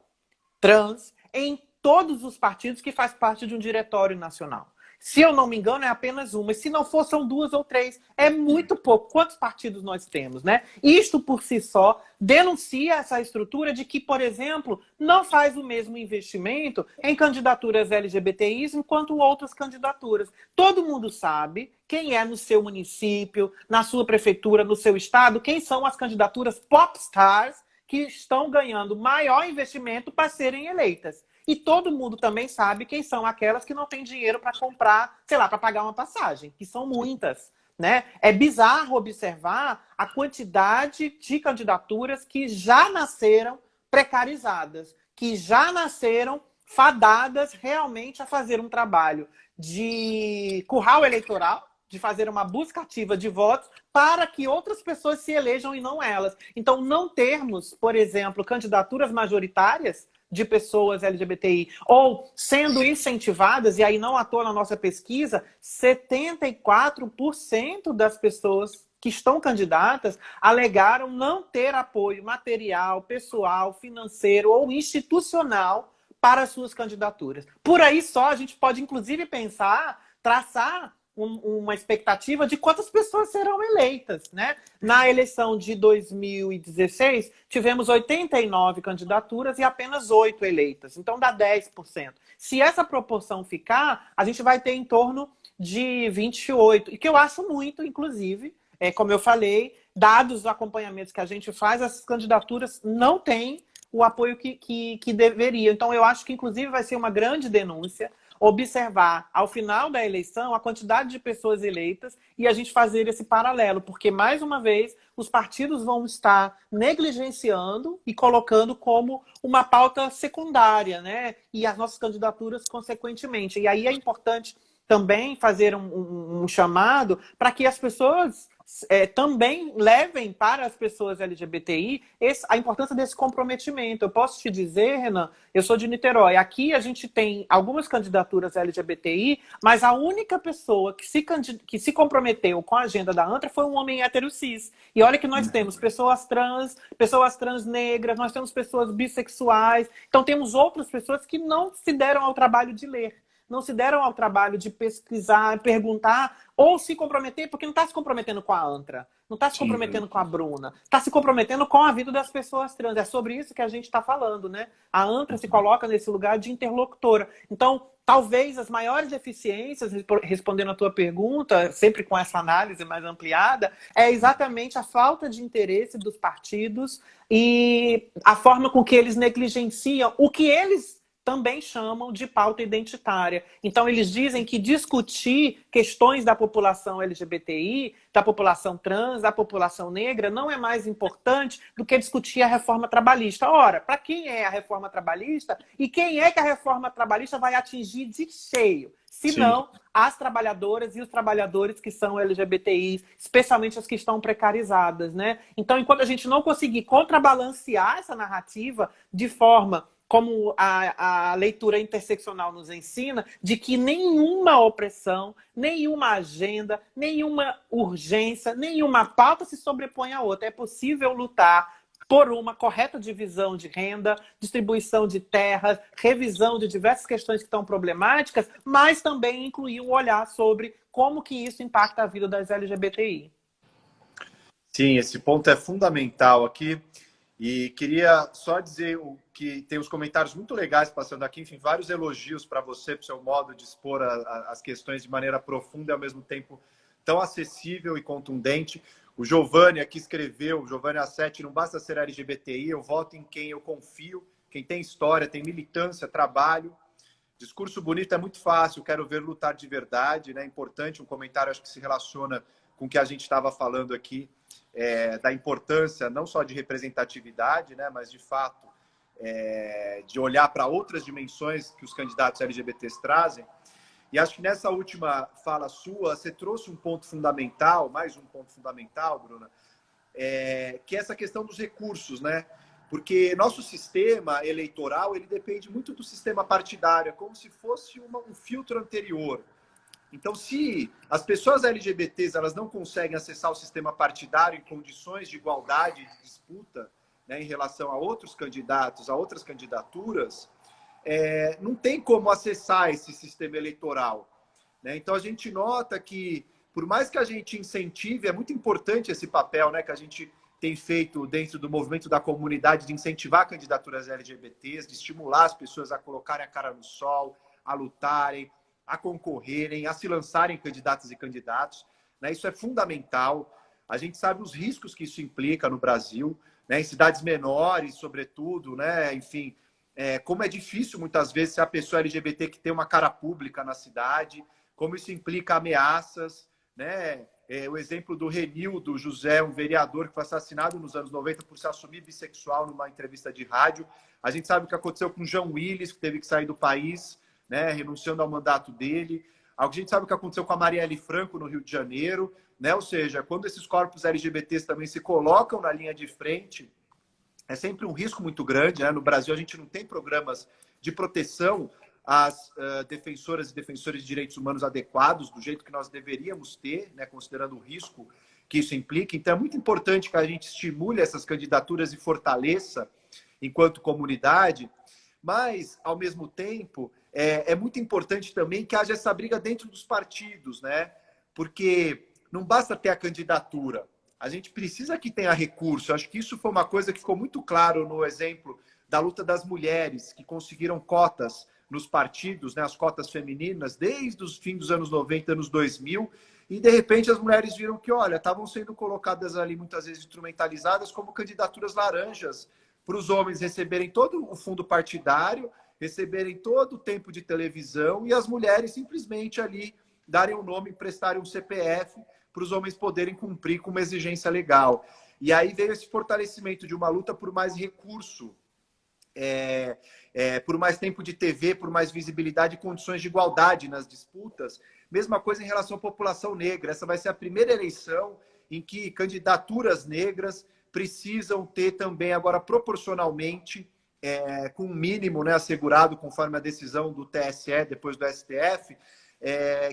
trans em todos os partidos que faz parte de um diretório nacional. Se eu não me engano, é apenas uma. E se não for, são 2 ou 3. É muito pouco. Quantos partidos nós temos, né? Isto, por si só, denuncia essa estrutura de que, por exemplo, não faz o mesmo investimento em candidaturas LGBTIs enquanto outras candidaturas. Todo mundo sabe quem é no seu município, na sua prefeitura, no seu estado, quem são as candidaturas popstars que estão ganhando maior investimento para serem eleitas. E todo mundo também sabe quem são aquelas que não têm dinheiro para comprar, sei lá, para pagar uma passagem, que são muitas, né? É bizarro observar a quantidade de candidaturas que já nasceram precarizadas, que já nasceram fadadas realmente a fazer um trabalho de curral eleitoral, de fazer uma busca ativa de votos para que outras pessoas se elejam e não elas. Então, não termos, por exemplo, candidaturas majoritárias de pessoas LGBTI, ou sendo incentivadas, e aí não à toa na nossa pesquisa, 74% das pessoas que estão candidatas alegaram não ter apoio material, pessoal, financeiro ou institucional para as suas candidaturas. Por aí só a gente pode, inclusive, traçar uma expectativa de quantas pessoas serão eleitas, né? Na eleição de 2016, tivemos 89 candidaturas e apenas 8 eleitas. Então, dá 10%. Se essa proporção ficar, a gente vai ter em torno de 28. E que eu acho muito, inclusive, como eu falei, dados os acompanhamentos que a gente faz, essas candidaturas não têm o apoio que deveria. Então, eu acho que, inclusive, vai ser uma grande denúncia observar, ao final da eleição, a quantidade de pessoas eleitas e a gente fazer esse paralelo, porque, mais uma vez, os partidos vão estar negligenciando e colocando como uma pauta secundária, né? E as nossas candidaturas, consequentemente. E aí é importante também fazer um chamado para que as pessoas também levem para as pessoas LGBTI a importância desse comprometimento. Eu posso te dizer, Renan, eu sou de Niterói. Aqui a gente tem algumas candidaturas LGBTI, mas a única pessoa que se comprometeu com a agenda da ANTRA foi um homem hétero cis. E olha que nós temos pessoas trans negras, nós temos pessoas bissexuais, então temos outras pessoas que não se deram ao trabalho de ler, não se deram ao trabalho de pesquisar, perguntar, ou se comprometer, porque não está se comprometendo com a ANTRA, não está se comprometendo com a Bruna, está se comprometendo com a vida das pessoas trans. É sobre isso que a gente está falando, né? A ANTRA se coloca nesse lugar de interlocutora. Então, talvez as maiores deficiências, respondendo a tua pergunta, sempre com essa análise mais ampliada, é exatamente a falta de interesse dos partidos e a forma com que eles negligenciam o que eles também chamam de pauta identitária. Então, eles dizem que discutir questões da população LGBTI, da população trans, da população negra, não é mais importante do que discutir a reforma trabalhista. Ora, para quem é a reforma trabalhista e quem é que a reforma trabalhista vai atingir de cheio? Se não, as trabalhadoras e os trabalhadores que são LGBTI, especialmente as que estão precarizadas, né? Então, enquanto a gente não conseguir contrabalancear essa narrativa de forma como a leitura interseccional nos ensina, de que nenhuma opressão, nenhuma agenda, nenhuma urgência, nenhuma pauta se sobrepõe à outra. É possível lutar por uma correta divisão de renda, distribuição de terras, revisão de diversas questões que estão problemáticas, mas também incluir um olhar sobre como que isso impacta a vida das LGBTI. Sim, esse ponto é fundamental aqui. E queria só dizer que tem uns comentários muito legais passando aqui, enfim, vários elogios para você, para o seu modo de expor as questões de maneira profunda e, ao mesmo tempo, tão acessível e contundente. O Giovanni aqui escreveu, o Giovanni A7, não basta ser LGBTI, eu voto em quem eu confio, quem tem história, tem militância, trabalho. Discurso bonito é muito fácil, quero ver lutar de verdade, né? Importante, um comentário acho que se relaciona com o que a gente estava falando aqui, da importância não só de representatividade, né, mas de fato de olhar para outras dimensões que os candidatos LGBTs trazem. E acho que nessa última fala sua, você trouxe um ponto fundamental, mais um ponto fundamental, Bruna, que é essa questão dos recursos, né? Porque nosso sistema eleitoral ele depende muito do sistema partidário, é como se fosse um filtro anterior. Então, se as pessoas LGBTs elas não conseguem acessar o sistema partidário em condições de igualdade e de disputa, né, em relação a outros candidatos, a outras candidaturas, não tem como acessar esse sistema eleitoral, né? Então, a gente nota que, por mais que a gente incentive, é muito importante esse papel, né, que a gente tem feito dentro do movimento da comunidade de incentivar candidaturas LGBTs, de estimular as pessoas a colocarem a cara no sol, a lutarem, a concorrerem, a se lançarem candidatas e candidatos, né? Isso é fundamental. A gente sabe os riscos que isso implica no Brasil, né? Em cidades menores, sobretudo, né? Enfim, como é difícil muitas vezes ser a pessoa LGBT que tem uma cara pública na cidade, como isso implica ameaças, né? O exemplo do Renildo José, um vereador que foi assassinado nos anos 90 por se assumir bissexual numa entrevista de rádio. A gente sabe o que aconteceu com o João Willis, que teve que sair do país, né, renunciando ao mandato dele. A gente sabe o que aconteceu com a Marielle Franco no Rio de Janeiro, né? Ou seja, quando esses corpos LGBTs também se colocam na linha de frente, é sempre um risco muito grande, né? No Brasil, a gente não tem programas de proteção às defensoras e defensores de direitos humanos adequados, do jeito que nós deveríamos ter, né, considerando o risco que isso implica. Então, é muito importante que a gente estimule essas candidaturas e fortaleça enquanto comunidade, mas, ao mesmo tempo, é muito importante também que haja essa briga dentro dos partidos, né? Porque não basta ter a candidatura, a gente precisa que tenha recurso. Acho que isso foi uma coisa que ficou muito claro no exemplo da luta das mulheres, que conseguiram cotas nos partidos, né? As cotas femininas, desde os fins dos anos 90, anos 2000, e de repente as mulheres viram que, olha, estavam sendo colocadas ali muitas vezes instrumentalizadas como candidaturas laranjas para os homens receberem todo o fundo partidário, receberem todo o tempo de televisão e as mulheres simplesmente ali darem um nome, prestarem um CPF para os homens poderem cumprir com uma exigência legal. E aí veio esse fortalecimento de uma luta por mais recurso, por mais tempo de TV, por mais visibilidade e condições de igualdade nas disputas. Mesma coisa em relação à população negra. Essa vai ser a primeira eleição em que candidaturas negras precisam ter também, agora proporcionalmente, com um mínimo, né, assegurado, conforme a decisão do TSE, depois do STF,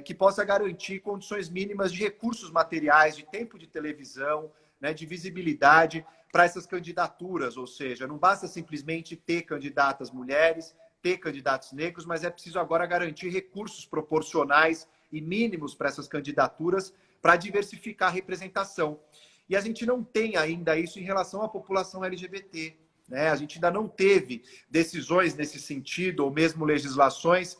que possa garantir condições mínimas de recursos materiais, de tempo de televisão, né, de visibilidade para essas candidaturas. Ou seja, não basta simplesmente ter candidatas mulheres, ter candidatos negros, mas é preciso agora garantir recursos proporcionais e mínimos para essas candidaturas para diversificar a representação. E a gente não tem ainda isso em relação à população LGBT. Né? A gente ainda não teve decisões nesse sentido, ou mesmo legislações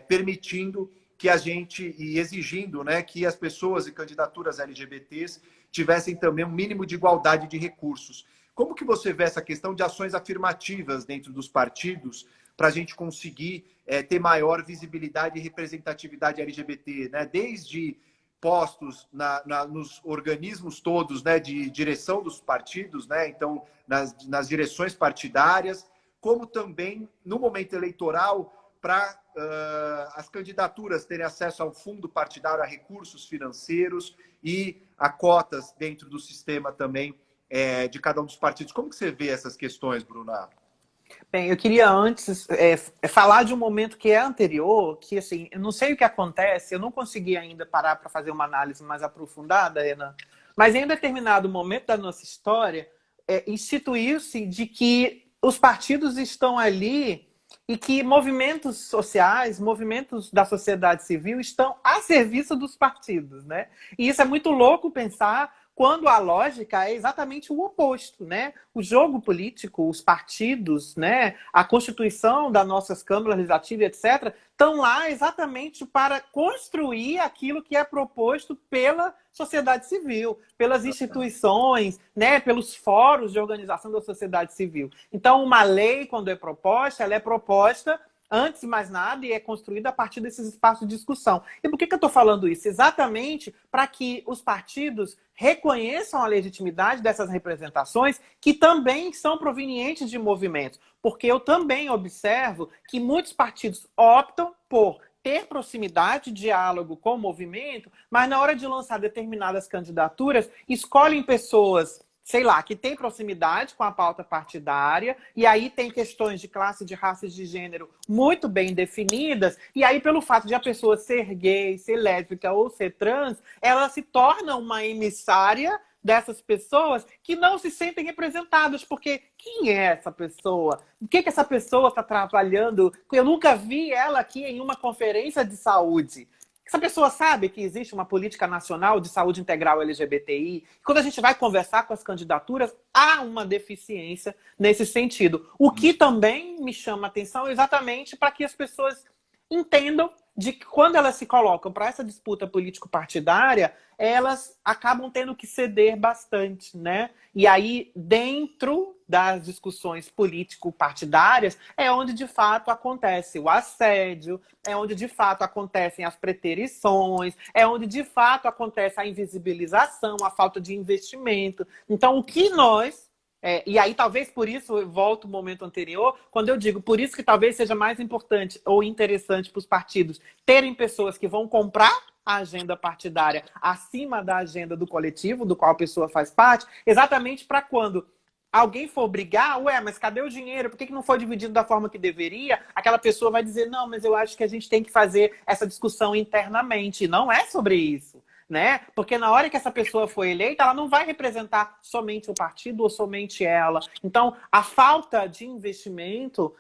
permitindo que a gente, e exigindo, né, que as pessoas e candidaturas LGBTs tivessem também um mínimo de igualdade de recursos. Como que você vê essa questão de ações afirmativas dentro dos partidos para a gente conseguir ter maior visibilidade e representatividade LGBT, né? Desde postos nos organismos todos, né, de direção dos partidos, né? Então, nas direções partidárias, como também no momento eleitoral, para as candidaturas terem acesso ao fundo partidário, a recursos financeiros e a cotas dentro do sistema também de cada um dos partidos. Como que você vê essas questões, Bruna? Bem, eu queria antes falar de um momento que é anterior, que assim, eu não sei o que acontece, eu não consegui ainda parar para fazer uma análise mais aprofundada, Renan, mas em um determinado momento da nossa história, instituiu-se de que os partidos estão ali e que movimentos sociais, movimentos da sociedade civil estão a serviço dos partidos, né? E isso é muito louco pensar quando a lógica é exatamente o oposto, né? O jogo político, os partidos, né? A constituição das nossas câmaras legislativas, etc., estão lá exatamente para construir aquilo que é proposto pela sociedade civil, pelas instituições, né? Pelos fóruns de organização da sociedade civil. Então, uma lei, quando é proposta, ela é proposta antes de mais nada, e é construída a partir desses espaços de discussão. E por que eu estou falando isso? Exatamente para que os partidos reconheçam a legitimidade dessas representações que também são provenientes de movimentos. Porque eu também observo que muitos partidos optam por ter proximidade, diálogo com o movimento, mas na hora de lançar determinadas candidaturas, escolhem pessoas, sei lá, que tem proximidade com a pauta partidária, e aí tem questões de classe, de raça e de gênero muito bem definidas, e aí pelo fato de a pessoa ser gay, ser lésbica ou ser trans, ela se torna uma emissária dessas pessoas que não se sentem representadas, porque quem é essa pessoa? O que essa pessoa está trabalhando? Eu nunca vi ela aqui em uma conferência de saúde. Essa pessoa sabe que existe uma política nacional de saúde integral LGBTI? Quando a gente vai conversar com as candidaturas, há uma deficiência nesse sentido. O que também me chama a atenção é exatamente para que as pessoas entendam de que quando elas se colocam para essa disputa político-partidária, elas acabam tendo que ceder bastante, né? E aí, dentro das discussões político-partidárias, é onde de fato acontece o assédio, é onde de fato acontecem as preterições, é onde de fato acontece a invisibilização, a falta de investimento. Então, o que nós... e aí, talvez por isso, eu volto ao momento anterior, quando eu digo, por isso que talvez seja mais importante ou interessante para os partidos terem pessoas que vão comprar a agenda partidária acima da agenda do coletivo, do qual a pessoa faz parte, exatamente para quando alguém for brigar, mas cadê o dinheiro? Por que não foi dividido da forma que deveria? Aquela pessoa vai dizer, não, mas eu acho que a gente tem que fazer essa discussão internamente. Não é sobre isso. Né? Porque na hora que essa pessoa foi eleita, ela não vai representar somente o partido ou somente ela. Então, a falta de investimento,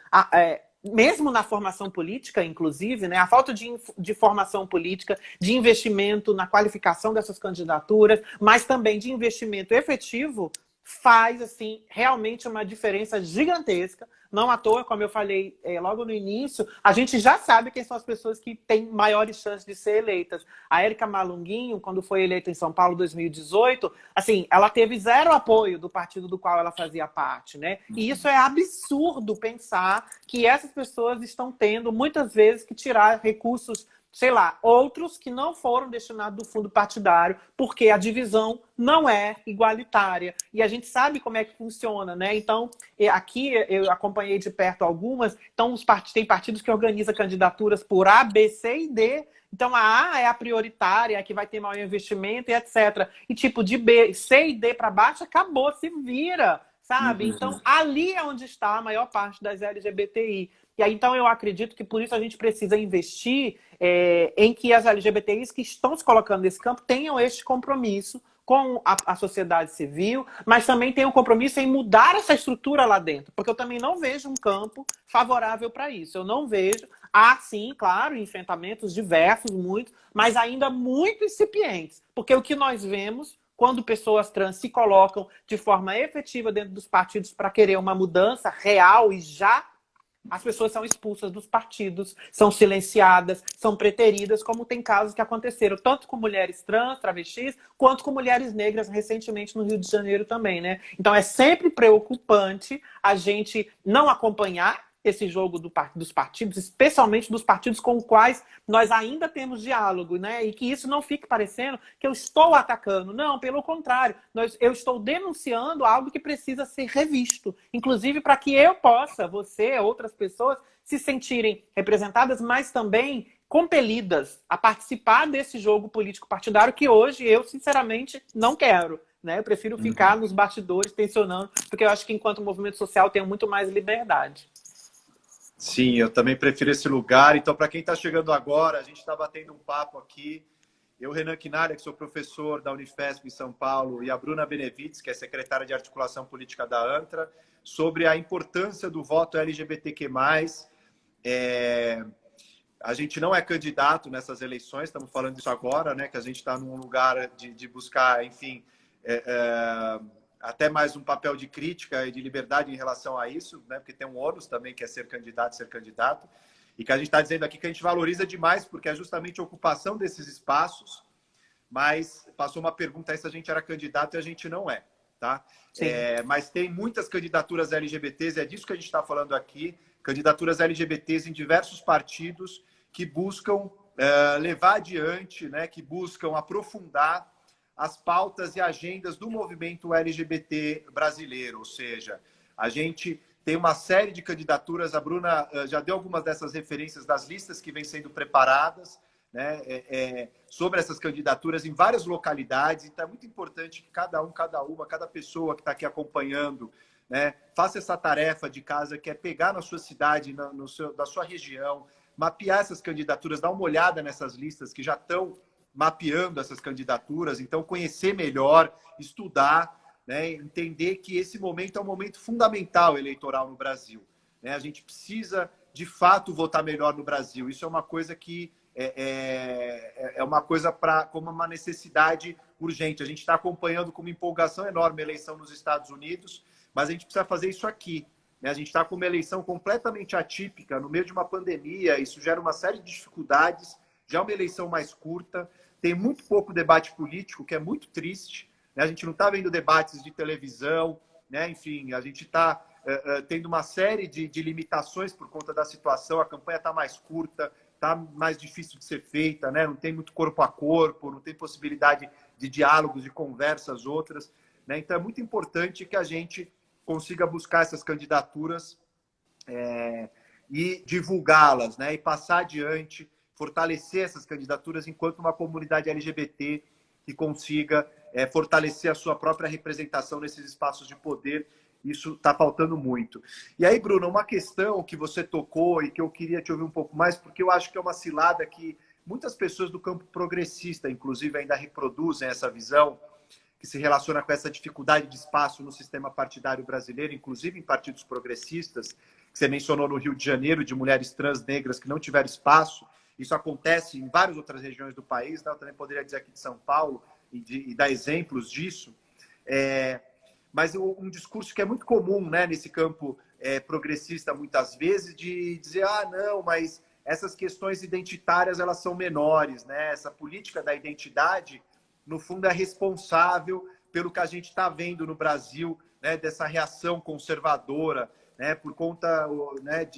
mesmo na formação política, inclusive, né? A falta de formação política, de investimento na qualificação dessas candidaturas, mas também de investimento efetivo, faz assim realmente uma diferença gigantesca Não à toa, como eu falei logo no início, a gente já sabe quem são as pessoas que têm maiores chances de ser eleitas. A Érica Malunguinho, quando foi eleita em São Paulo em 2018, assim, ela teve zero apoio do partido do qual ela fazia parte, né? E isso é absurdo pensar que essas pessoas estão tendo, muitas vezes, que tirar recursos, sei lá, outros que não foram destinados do fundo partidário, porque a divisão não é igualitária. E a gente sabe como é que funciona, né? Então, aqui eu acompanhei de perto algumas, então tem partidos que organizam candidaturas por A, B, C e D. Então, a A é a prioritária, a que vai ter maior investimento e etc. E tipo, de B, C e D para baixo, acabou, se vira, sabe? Então, ali é onde está a maior parte das LGBTI. E aí, então, eu acredito que por isso a gente precisa investir em que as LGBTIs que estão se colocando nesse campo tenham este compromisso com a sociedade civil, mas também tenham um compromisso em mudar essa estrutura lá dentro, porque eu também não vejo um campo favorável para isso. Eu não vejo. Há, sim, claro, enfrentamentos diversos, muitos, mas ainda muito incipientes, porque o que nós vemos quando pessoas trans se colocam de forma efetiva dentro dos partidos para querer uma mudança real e já, as pessoas são expulsas dos partidos, são silenciadas, são preteridas, como tem casos que aconteceram, tanto com mulheres trans, travestis, quanto com mulheres negras, recentemente no Rio de Janeiro também, né? Então é sempre preocupante a gente não acompanhar esse jogo dos partidos, especialmente dos partidos com os quais nós ainda temos diálogo, né? E que isso não fique parecendo que eu estou atacando. Não, pelo contrário. Eu estou denunciando algo que precisa ser revisto. Inclusive para que eu possa, você, outras pessoas, se sentirem representadas, mas também compelidas a participar desse jogo político partidário que hoje eu, sinceramente, não quero. Né? Eu prefiro ficar nos bastidores tensionando, porque eu acho que enquanto movimento social tenho muito mais liberdade. Sim, eu também prefiro esse lugar. Então, para quem está chegando agora, a gente está batendo um papo aqui. Eu, Renan Quinalha, que sou professor da Unifesp em São Paulo, e a Bruna Benevides, que é secretária de Articulação Política da ANTRA, sobre a importância do voto LGBTQ+. A gente não é candidato nessas eleições, estamos falando disso agora, né? Que a gente está num lugar de buscar, enfim... até mais um papel de crítica e de liberdade em relação a isso, né? Porque tem um ônus também que é ser candidato, e que a gente está dizendo aqui que a gente valoriza demais, porque é justamente a ocupação desses espaços, mas passou uma pergunta aí se a gente era candidato e a gente não é, tá? Mas tem muitas candidaturas LGBTs, é disso que a gente está falando aqui, candidaturas LGBTs em diversos partidos que buscam levar adiante, né? Que buscam aprofundar as pautas e agendas do movimento LGBT brasileiro. Ou seja, a gente tem uma série de candidaturas, a Bruna já deu algumas dessas referências das listas que vêm sendo preparadas, né, sobre essas candidaturas em várias localidades. Então é muito importante que cada pessoa que está aqui acompanhando, né, faça essa tarefa de casa, que é pegar na sua cidade, da sua região, mapear essas candidaturas, dar uma olhada nessas listas que já estão mapeando essas candidaturas, então conhecer melhor, estudar, né, entender que esse momento é um momento fundamental eleitoral no Brasil, né? A gente precisa, de fato, votar melhor no Brasil. Isso é uma coisa que é uma coisa como uma necessidade urgente. A gente está acompanhando com uma empolgação enorme a eleição nos Estados Unidos, mas a gente precisa fazer isso aqui, né? A gente está com uma eleição completamente atípica, no meio de uma pandemia, isso gera uma série de dificuldades, já é uma eleição mais curta, tem muito pouco debate político, que é muito triste, né? A gente não está vendo debates de televisão, né? Enfim, a gente está tendo uma série de limitações por conta da situação, a campanha está mais curta, está mais difícil de ser feita, né? Não tem muito corpo a corpo, não tem possibilidade de diálogos, de conversas outras, né? Então é muito importante que a gente consiga buscar essas candidaturas e divulgá-las, né? E passar adiante, fortalecer essas candidaturas enquanto uma comunidade LGBT que consiga fortalecer a sua própria representação nesses espaços de poder. Isso está faltando muito. E aí, Bruna, uma questão que você tocou e que eu queria te ouvir um pouco mais, porque eu acho que é uma cilada que muitas pessoas do campo progressista, inclusive, ainda reproduzem essa visão, que se relaciona com essa dificuldade de espaço no sistema partidário brasileiro, inclusive em partidos progressistas, que você mencionou no Rio de Janeiro, de mulheres trans negras que não tiveram espaço. Isso acontece em várias outras regiões do país, né? Eu também poderia dizer aqui de São Paulo e dar exemplos disso. Mas um discurso que é muito comum, né, nesse campo progressista muitas vezes de dizer, não, mas essas questões identitárias elas são menores, né? Essa política da identidade, no fundo, é responsável pelo que a gente está vendo no Brasil, né? Dessa reação conservadora, né? Por conta, né?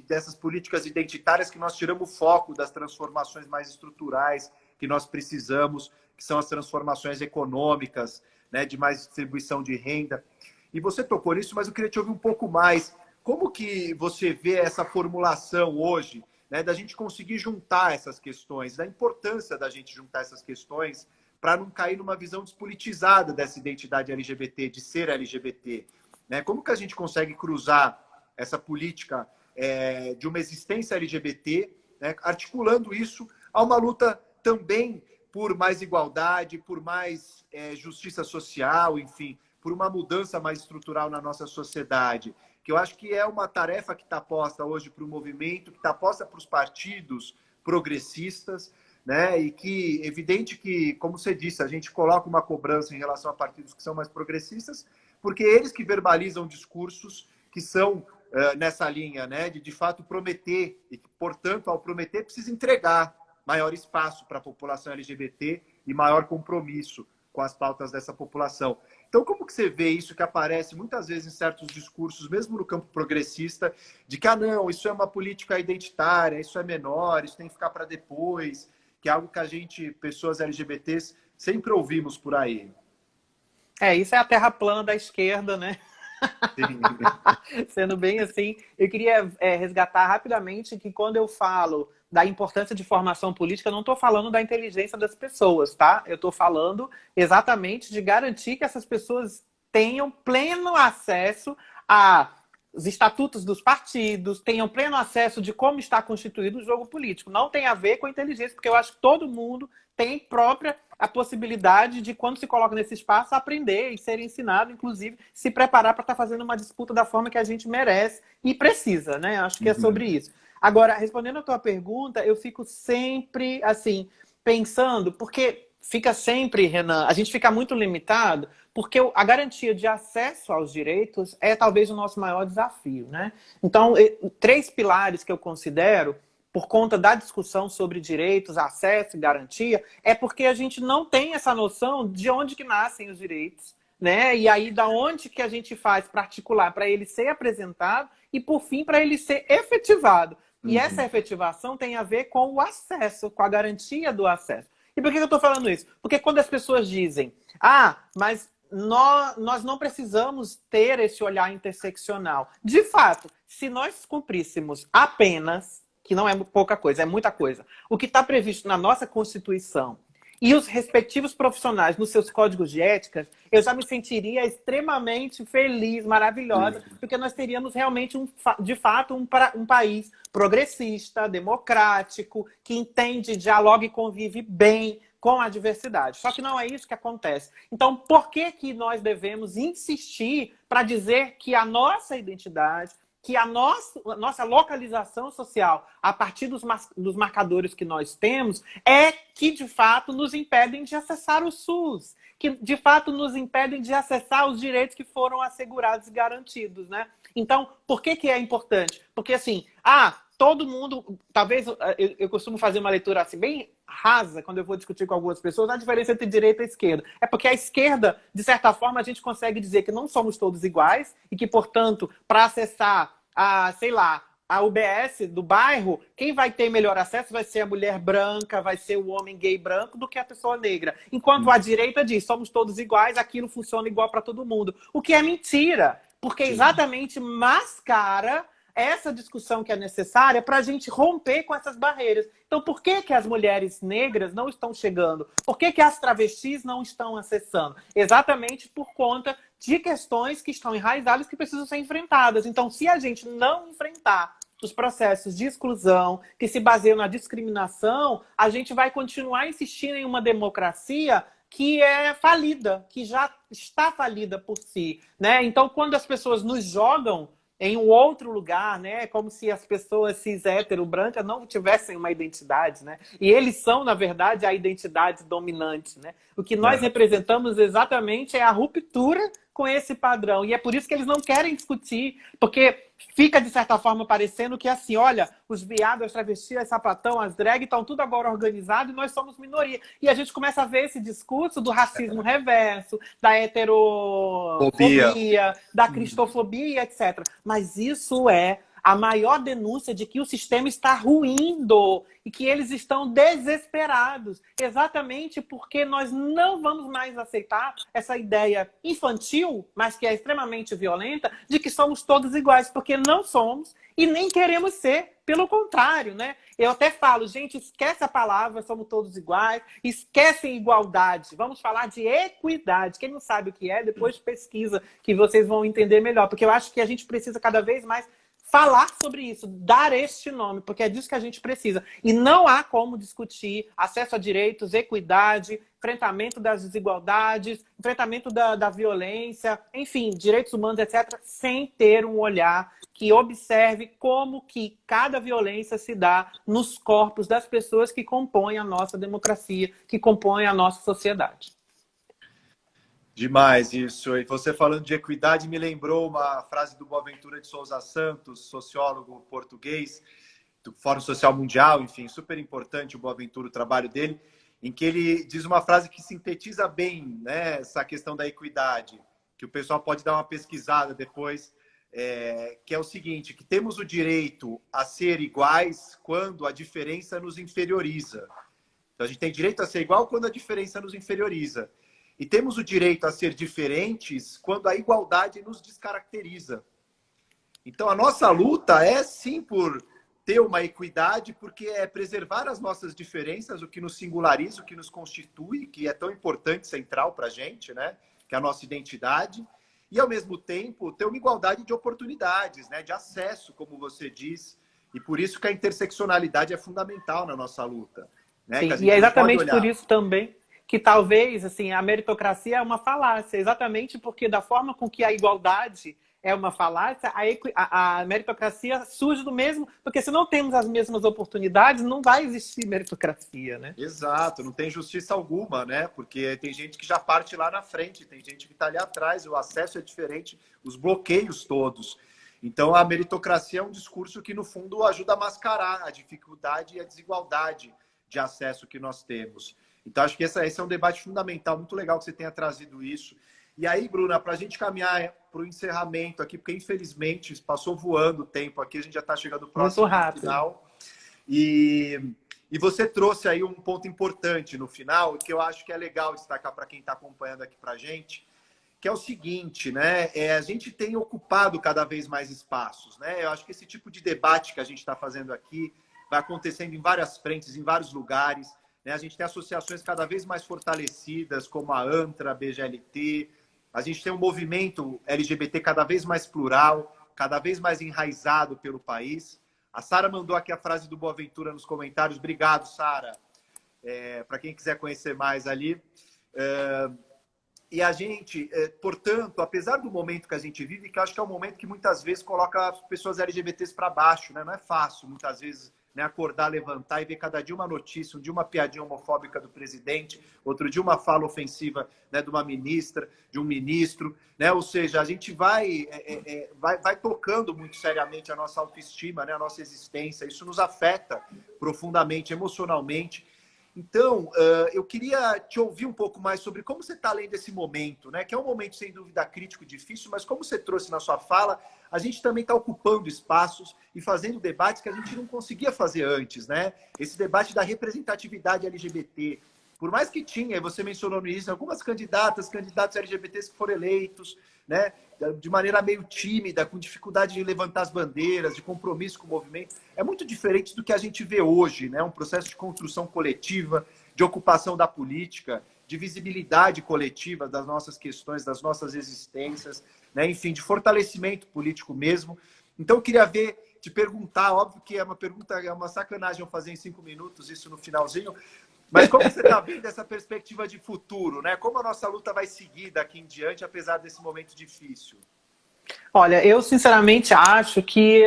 Dessas políticas identitárias que nós tiramos o foco das transformações mais estruturais que nós precisamos, que são as transformações econômicas, né? De mais distribuição de renda. E você tocou nisso, mas eu queria te ouvir um pouco mais. Como que você vê essa formulação hoje, né, da gente conseguir juntar essas questões, da importância da gente juntar essas questões para não cair numa visão despolitizada dessa identidade LGBT, de ser LGBT? Né? Como que a gente consegue cruzar essa política de uma existência LGBT, né, articulando isso a uma luta também por mais igualdade, por mais justiça social, enfim, por uma mudança mais estrutural na nossa sociedade, que eu acho que é uma tarefa que está posta hoje para o movimento, que está posta para os partidos progressistas, né? E que, evidente que, como você disse, a gente coloca uma cobrança em relação a partidos que são mais progressistas, porque eles que verbalizam discursos que são nessa linha, né? De fato prometer, e que, portanto, ao prometer, precisa entregar maior espaço para a população LGBT e maior compromisso com as pautas dessa população. Então, como que você vê isso que aparece muitas vezes em certos discursos, mesmo no campo progressista, de que, não, isso é uma política identitária, isso é menor, isso tem que ficar para depois, que é algo que a gente, pessoas LGBTs, sempre ouvimos por aí. Isso é a terra plana da esquerda, né? Sendo bem assim, eu queria resgatar rapidamente que quando eu falo da importância de formação política, eu não estou falando da inteligência das pessoas, tá? Eu estou falando exatamente de garantir que essas pessoas tenham pleno acesso aos estatutos dos partidos, tenham pleno acesso de como está constituído o jogo político. Não tem a ver com a inteligência, porque eu acho que todo mundo tem própria a possibilidade de, quando se coloca nesse espaço, aprender e ser ensinado, inclusive, se preparar para estar fazendo uma disputa da forma que a gente merece e precisa, né? Acho que é sobre isso. Agora, respondendo a tua pergunta, eu fico sempre, assim, pensando, porque fica sempre, Renan, a gente fica muito limitado, porque a garantia de acesso aos direitos é talvez o nosso maior desafio, né? Então, 3 pilares que eu considero, por conta da discussão sobre direitos, acesso e garantia, é porque a gente não tem essa noção de onde que nascem os direitos, né? E aí, da onde que a gente faz para articular, para ele ser apresentado e, por fim, para ele ser efetivado. E essa efetivação tem a ver com o acesso, com a garantia do acesso. E por que eu estou falando isso? Porque quando as pessoas dizem, mas nós não precisamos ter esse olhar interseccional. De fato, se nós cumpríssemos apenas, que não é pouca coisa, é muita coisa, o que está previsto na nossa Constituição e os respectivos profissionais nos seus códigos de ética, eu já me sentiria extremamente feliz, maravilhosa, porque nós teríamos realmente, de fato, um país progressista, democrático, que entende, dialoga e convive bem com a diversidade. Só que não é isso que acontece. Então, por que que nós devemos insistir para dizer que a nossa identidade, que a nossa localização social, a partir dos marcadores que nós temos, é que, de fato, nos impedem de acessar o SUS, que, de fato, nos impedem de acessar os direitos que foram assegurados e garantidos, né? Então, por que que é importante? Porque, assim, todo mundo... Talvez eu costumo fazer uma leitura assim, bem rasa, quando eu vou discutir com algumas pessoas, a diferença entre direita e esquerda. É porque a esquerda, de certa forma, a gente consegue dizer que não somos todos iguais e que, portanto, para acessar a UBS do bairro, quem vai ter melhor acesso vai ser a mulher branca, vai ser o homem gay branco do que a pessoa negra. Enquanto a direita diz, somos todos iguais, aquilo funciona igual para todo mundo. O que é mentira, porque exatamente mascara essa discussão que é necessária para a gente romper com essas barreiras. Então, por que que as mulheres negras não estão chegando? Por que que as travestis não estão acessando? Exatamente por conta de questões que estão enraizadas que precisam ser enfrentadas. Então, se a gente não enfrentar os processos de exclusão que se baseiam na discriminação, a gente vai continuar insistindo em uma democracia que é falida, que já está falida por si, né? Então, quando as pessoas nos jogam em um outro lugar, né? Como se as pessoas cis hétero brancas não tivessem uma identidade, né? E eles são, na verdade, a identidade dominante, né? O que nós representamos exatamente é a ruptura com esse padrão. E é por isso que eles não querem discutir, porque fica, de certa forma, parecendo que assim, olha, os viados, as travestis, as sapatão, as drag estão tudo agora organizado e nós somos minoria. E a gente começa a ver esse discurso do racismo reverso, da heterofobia, da cristofobia, etc. Mas isso é a maior denúncia de que o sistema está ruindo e que eles estão desesperados, exatamente porque nós não vamos mais aceitar essa ideia infantil, mas que é extremamente violenta, de que somos todos iguais, porque não somos e nem queremos ser, pelo contrário, né? Eu até falo, gente, esquece a palavra, somos todos iguais, esquecem igualdade, vamos falar de equidade. Quem não sabe o que é, depois pesquisa, que vocês vão entender melhor, porque eu acho que a gente precisa cada vez mais falar sobre isso, dar este nome, porque é disso que a gente precisa. E não há como discutir acesso a direitos, equidade, enfrentamento das desigualdades, enfrentamento da violência, enfim, direitos humanos, etc., sem ter um olhar que observe como que cada violência se dá nos corpos das pessoas que compõem a nossa democracia, que compõem a nossa sociedade. Demais isso. E você falando de equidade me lembrou uma frase do Boaventura de Souza Santos, sociólogo português do Fórum Social Mundial, enfim, super importante o Boaventura, o trabalho dele, em que ele diz uma frase que sintetiza bem, né, essa questão da equidade, que o pessoal pode dar uma pesquisada depois, que é o seguinte, que temos o direito a ser iguais quando a diferença nos inferioriza. Então a gente tem direito a ser igual quando a diferença nos inferioriza. E temos o direito a ser diferentes quando a igualdade nos descaracteriza. Então, a nossa luta é, sim, por ter uma equidade, porque é preservar as nossas diferenças, o que nos singulariza, o que nos constitui, que é tão importante, central para a gente, né? Que é a nossa identidade. E, ao mesmo tempo, ter uma igualdade de oportunidades, né? De acesso, como você diz. E por isso que a interseccionalidade é fundamental na nossa luta. Né? Sim, Que e é exatamente por isso também que talvez assim, a meritocracia é uma falácia, exatamente porque da forma com que a igualdade é uma falácia, a meritocracia surge do mesmo, porque se não temos as mesmas oportunidades, não vai existir meritocracia, né? Exato, não tem justiça alguma, né? Porque tem gente que já parte lá na frente, tem gente que está ali atrás, o acesso é diferente, os bloqueios todos. Então, a meritocracia é um discurso que, no fundo, ajuda a mascarar a dificuldade e a desigualdade de acesso que nós temos. Então, acho que esse é um debate fundamental, muito legal que você tenha trazido isso. E aí, Bruna, para a gente caminhar para o encerramento aqui, porque infelizmente passou voando o tempo aqui, a gente já está chegando próximo ao final. E você trouxe aí um ponto importante no final, que eu acho que é legal destacar para quem está acompanhando aqui para a gente, que é o seguinte, né? A gente tem ocupado cada vez mais espaços, né? Eu acho que esse tipo de debate que a gente está fazendo aqui vai acontecendo em várias frentes, em vários lugares. A gente tem associações cada vez mais fortalecidas, como a ANTRA, a BGLT. A gente tem um movimento LGBT cada vez mais plural, cada vez mais enraizado pelo país. A Sara mandou aqui a frase do Boaventura nos comentários. Obrigado, Sara. Para quem quiser conhecer mais ali. E a gente, portanto, apesar do momento que a gente vive, que eu acho que é um momento que muitas vezes coloca as pessoas LGBTs para baixo, né? Não é fácil, muitas vezes, né, acordar, levantar e ver cada dia uma notícia, um dia uma piadinha homofóbica do presidente, outro dia uma fala ofensiva, né, de uma ministra, de um ministro, né? Ou seja, a gente vai tocando muito seriamente a nossa autoestima, né, a nossa existência. Isso nos afeta profundamente, emocionalmente. Então, eu queria te ouvir um pouco mais sobre como você está lendo esse momento, né? Que é um momento, sem dúvida, crítico, difícil, mas como você trouxe na sua fala, a gente também está ocupando espaços e fazendo debates que a gente não conseguia fazer antes, né? Esse debate da representatividade LGBT. Por mais que tinha, você mencionou no início, algumas candidatos LGBTs que foram eleitos, né? De maneira meio tímida, com dificuldade de levantar as bandeiras, de compromisso com o movimento. É muito diferente do que a gente vê hoje, né? Um processo de construção coletiva, de ocupação da política, de visibilidade coletiva das nossas questões, das nossas existências, né? Enfim, de fortalecimento político mesmo. Então, eu queria te perguntar, óbvio que é uma pergunta, é uma sacanagem eu fazer em 5 minutos, isso no finalzinho, mas como você está vendo essa perspectiva de futuro, né? Como a nossa luta vai seguir daqui em diante, apesar desse momento difícil? Olha, eu sinceramente acho que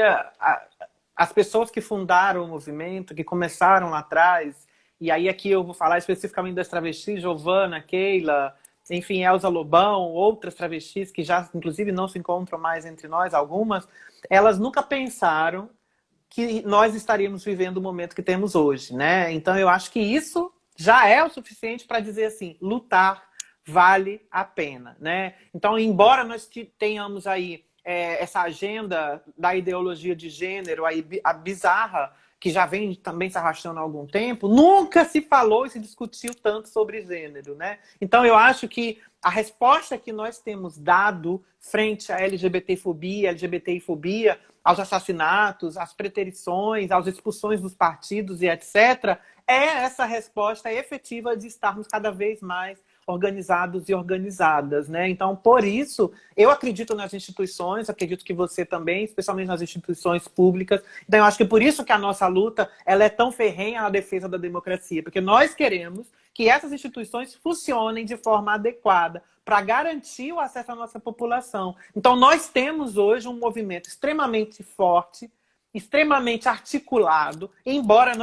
as pessoas que fundaram o movimento, que começaram lá atrás, e aí aqui eu vou falar especificamente das travestis, Giovana, Keila, enfim, Elza Lobão, outras travestis que já, inclusive, não se encontram mais entre nós, algumas, elas nunca pensaram que nós estaríamos vivendo o momento que temos hoje, né? Então eu acho que isso já é o suficiente para dizer assim, lutar vale a pena, né? Então, embora nós tenhamos aí essa agenda da ideologia de gênero, a bizarra, que já vem também se arrastando há algum tempo, nunca se falou e se discutiu tanto sobre gênero, né? Então, eu acho que a resposta que nós temos dado frente à LGBTfobia, aos assassinatos, às preterições, às expulsões dos partidos e etc., é essa resposta efetiva de estarmos cada vez mais organizados e organizadas, né? Então, por isso, eu acredito nas instituições, acredito que você também, especialmente nas instituições públicas. Então, eu acho que por isso que a nossa luta ela é tão ferrenha na defesa da democracia, porque nós queremos que essas instituições funcionem de forma adequada para garantir o acesso à nossa população. Então, nós temos hoje um movimento extremamente forte, extremamente articulado, embora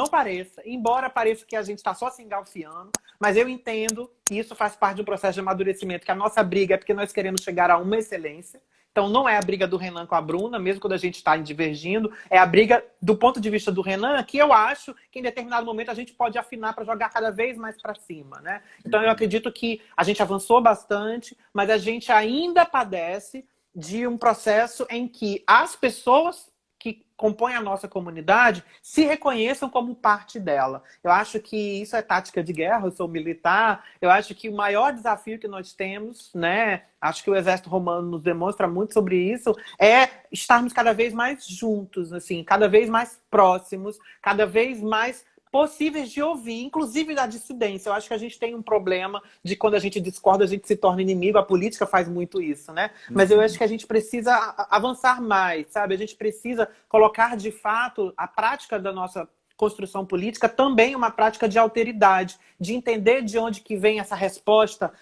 pareça que a gente está só se engalfiando, mas eu entendo que isso faz parte de um processo de amadurecimento, que a nossa briga é porque nós queremos chegar a uma excelência. Então não é a briga do Renan com a Bruna, mesmo quando a gente está divergindo, é a briga do ponto de vista do Renan, que eu acho que em determinado momento a gente pode afinar para jogar cada vez mais para cima, né? Então eu acredito que a gente avançou bastante, mas a gente ainda padece de um processo em que as pessoas que compõem a nossa comunidade se reconheçam como parte dela. Eu acho que isso é tática de guerra, eu sou militar, eu acho que o maior desafio que nós temos, né, acho que o exército romano nos demonstra muito sobre isso, é estarmos cada vez mais juntos, assim, cada vez mais próximos, cada vez mais possíveis de ouvir, inclusive da dissidência. Eu acho que a gente tem um problema de quando a gente discorda, a gente se torna inimigo. A política faz muito isso, né? Mas eu acho que a gente precisa avançar mais, sabe? A gente precisa colocar, de fato, a prática da nossa construção política também uma prática de alteridade, de entender de onde que vem essa resposta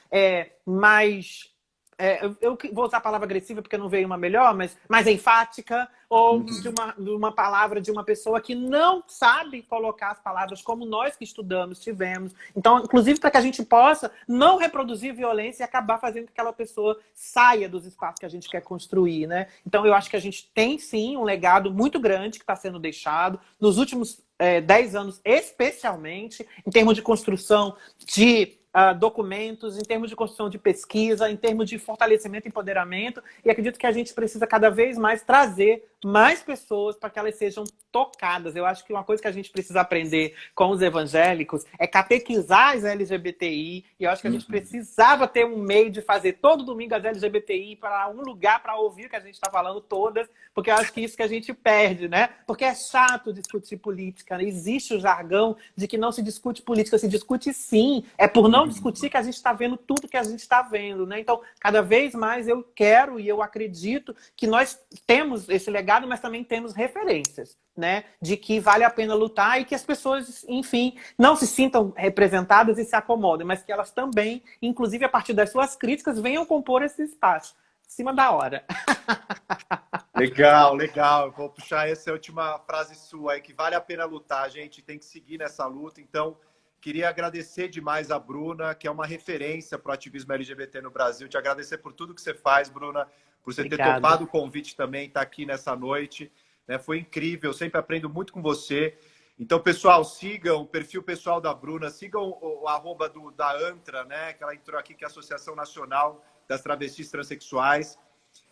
mais... eu vou usar a palavra agressiva porque não veio uma melhor, mas mais enfática, ou de uma palavra de uma pessoa que não sabe colocar as palavras como nós que estudamos tivemos. Então, inclusive para que a gente possa não reproduzir violência e acabar fazendo que aquela pessoa saia dos espaços que a gente quer construir, né? Então, eu acho que a gente tem, sim, um legado muito grande que está sendo deixado nos últimos 10 anos, especialmente, em termos de construção de documentos, em termos de construção de pesquisa, em termos de fortalecimento e empoderamento, e acredito que a gente precisa cada vez mais trazer mais pessoas para que elas sejam tocadas. Eu acho que uma coisa que a gente precisa aprender com os evangélicos é catequizar as LGBTI, e eu acho que a gente precisava ter um meio de fazer todo domingo as LGBTI para um lugar para ouvir o que a gente está falando todas, porque eu acho que isso que a gente perde, né? Porque é chato discutir política, né? Existe o jargão de que não se discute política, se discute sim, é por não discutir que a gente está vendo tudo que a gente está vendo, né? Então, cada vez mais eu quero e eu acredito que nós temos esse legado, mas também temos referências, né? De que vale a pena lutar e que as pessoas, enfim, não se sintam representadas e se acomodem, mas que elas também, inclusive a partir das suas críticas, venham compor esse espaço. Acima da hora. Legal, legal. Eu vou puxar essa última frase sua aí, que vale a pena lutar. A gente tem que seguir nessa luta. Então, queria agradecer demais a Bruna, que é uma referência para o ativismo LGBT no Brasil. Te agradecer por tudo que você faz, Bruna, por você ter topado o convite também, estar aqui nessa noite. Né? Foi incrível, eu sempre aprendo muito com você. Então, pessoal, sigam o perfil pessoal da Bruna, sigam o arroba da ANTRA, né? Que ela entrou aqui, que é a Associação Nacional das Travestis Transsexuais.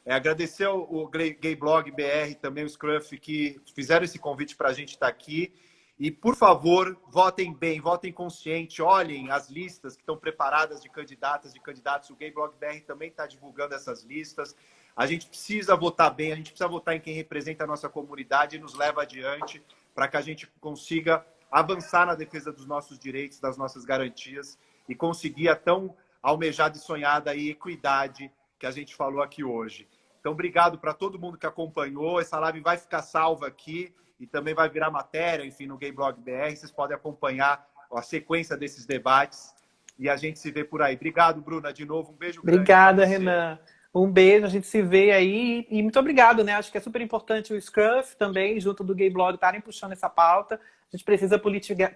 Agradecer o Gay Blog BR, também o Scruff, que fizeram esse convite para a gente estar aqui. E, por favor, votem bem, votem consciente, olhem as listas que estão preparadas de candidatas e candidatos. O Gay Blog BR também está divulgando essas listas. A gente precisa votar bem, a gente precisa votar em quem representa a nossa comunidade e nos leva adiante para que a gente consiga avançar na defesa dos nossos direitos, das nossas garantias e conseguir a tão almejada e sonhada equidade que a gente falou aqui hoje. Então, obrigado para todo mundo que acompanhou. Essa live vai ficar salva aqui e também vai virar matéria, enfim, no Gay Blog BR. Vocês podem acompanhar a sequência desses debates e a gente se vê por aí. Obrigado, Bruna, de novo. Um beijo grande. Obrigada, Renan. Um beijo, a gente se vê aí. E muito obrigado, né? Acho que é super importante o Scruff também, junto do Gay Blog, estarem puxando essa pauta. A gente precisa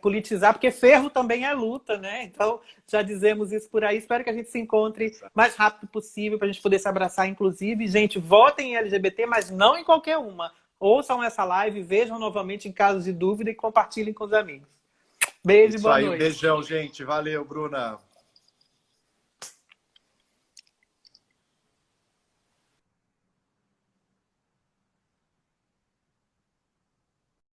politizar, porque ferro também é luta, né? Então, já dizemos isso por aí. Espero que a gente se encontre o mais rápido possível para a gente poder se abraçar, inclusive. Gente, votem em LGBT, mas não em qualquer uma. Ouçam essa live, vejam novamente em caso de dúvida e compartilhem com os amigos. Beijo e boa noite. Beijão, gente. Valeu, Bruna.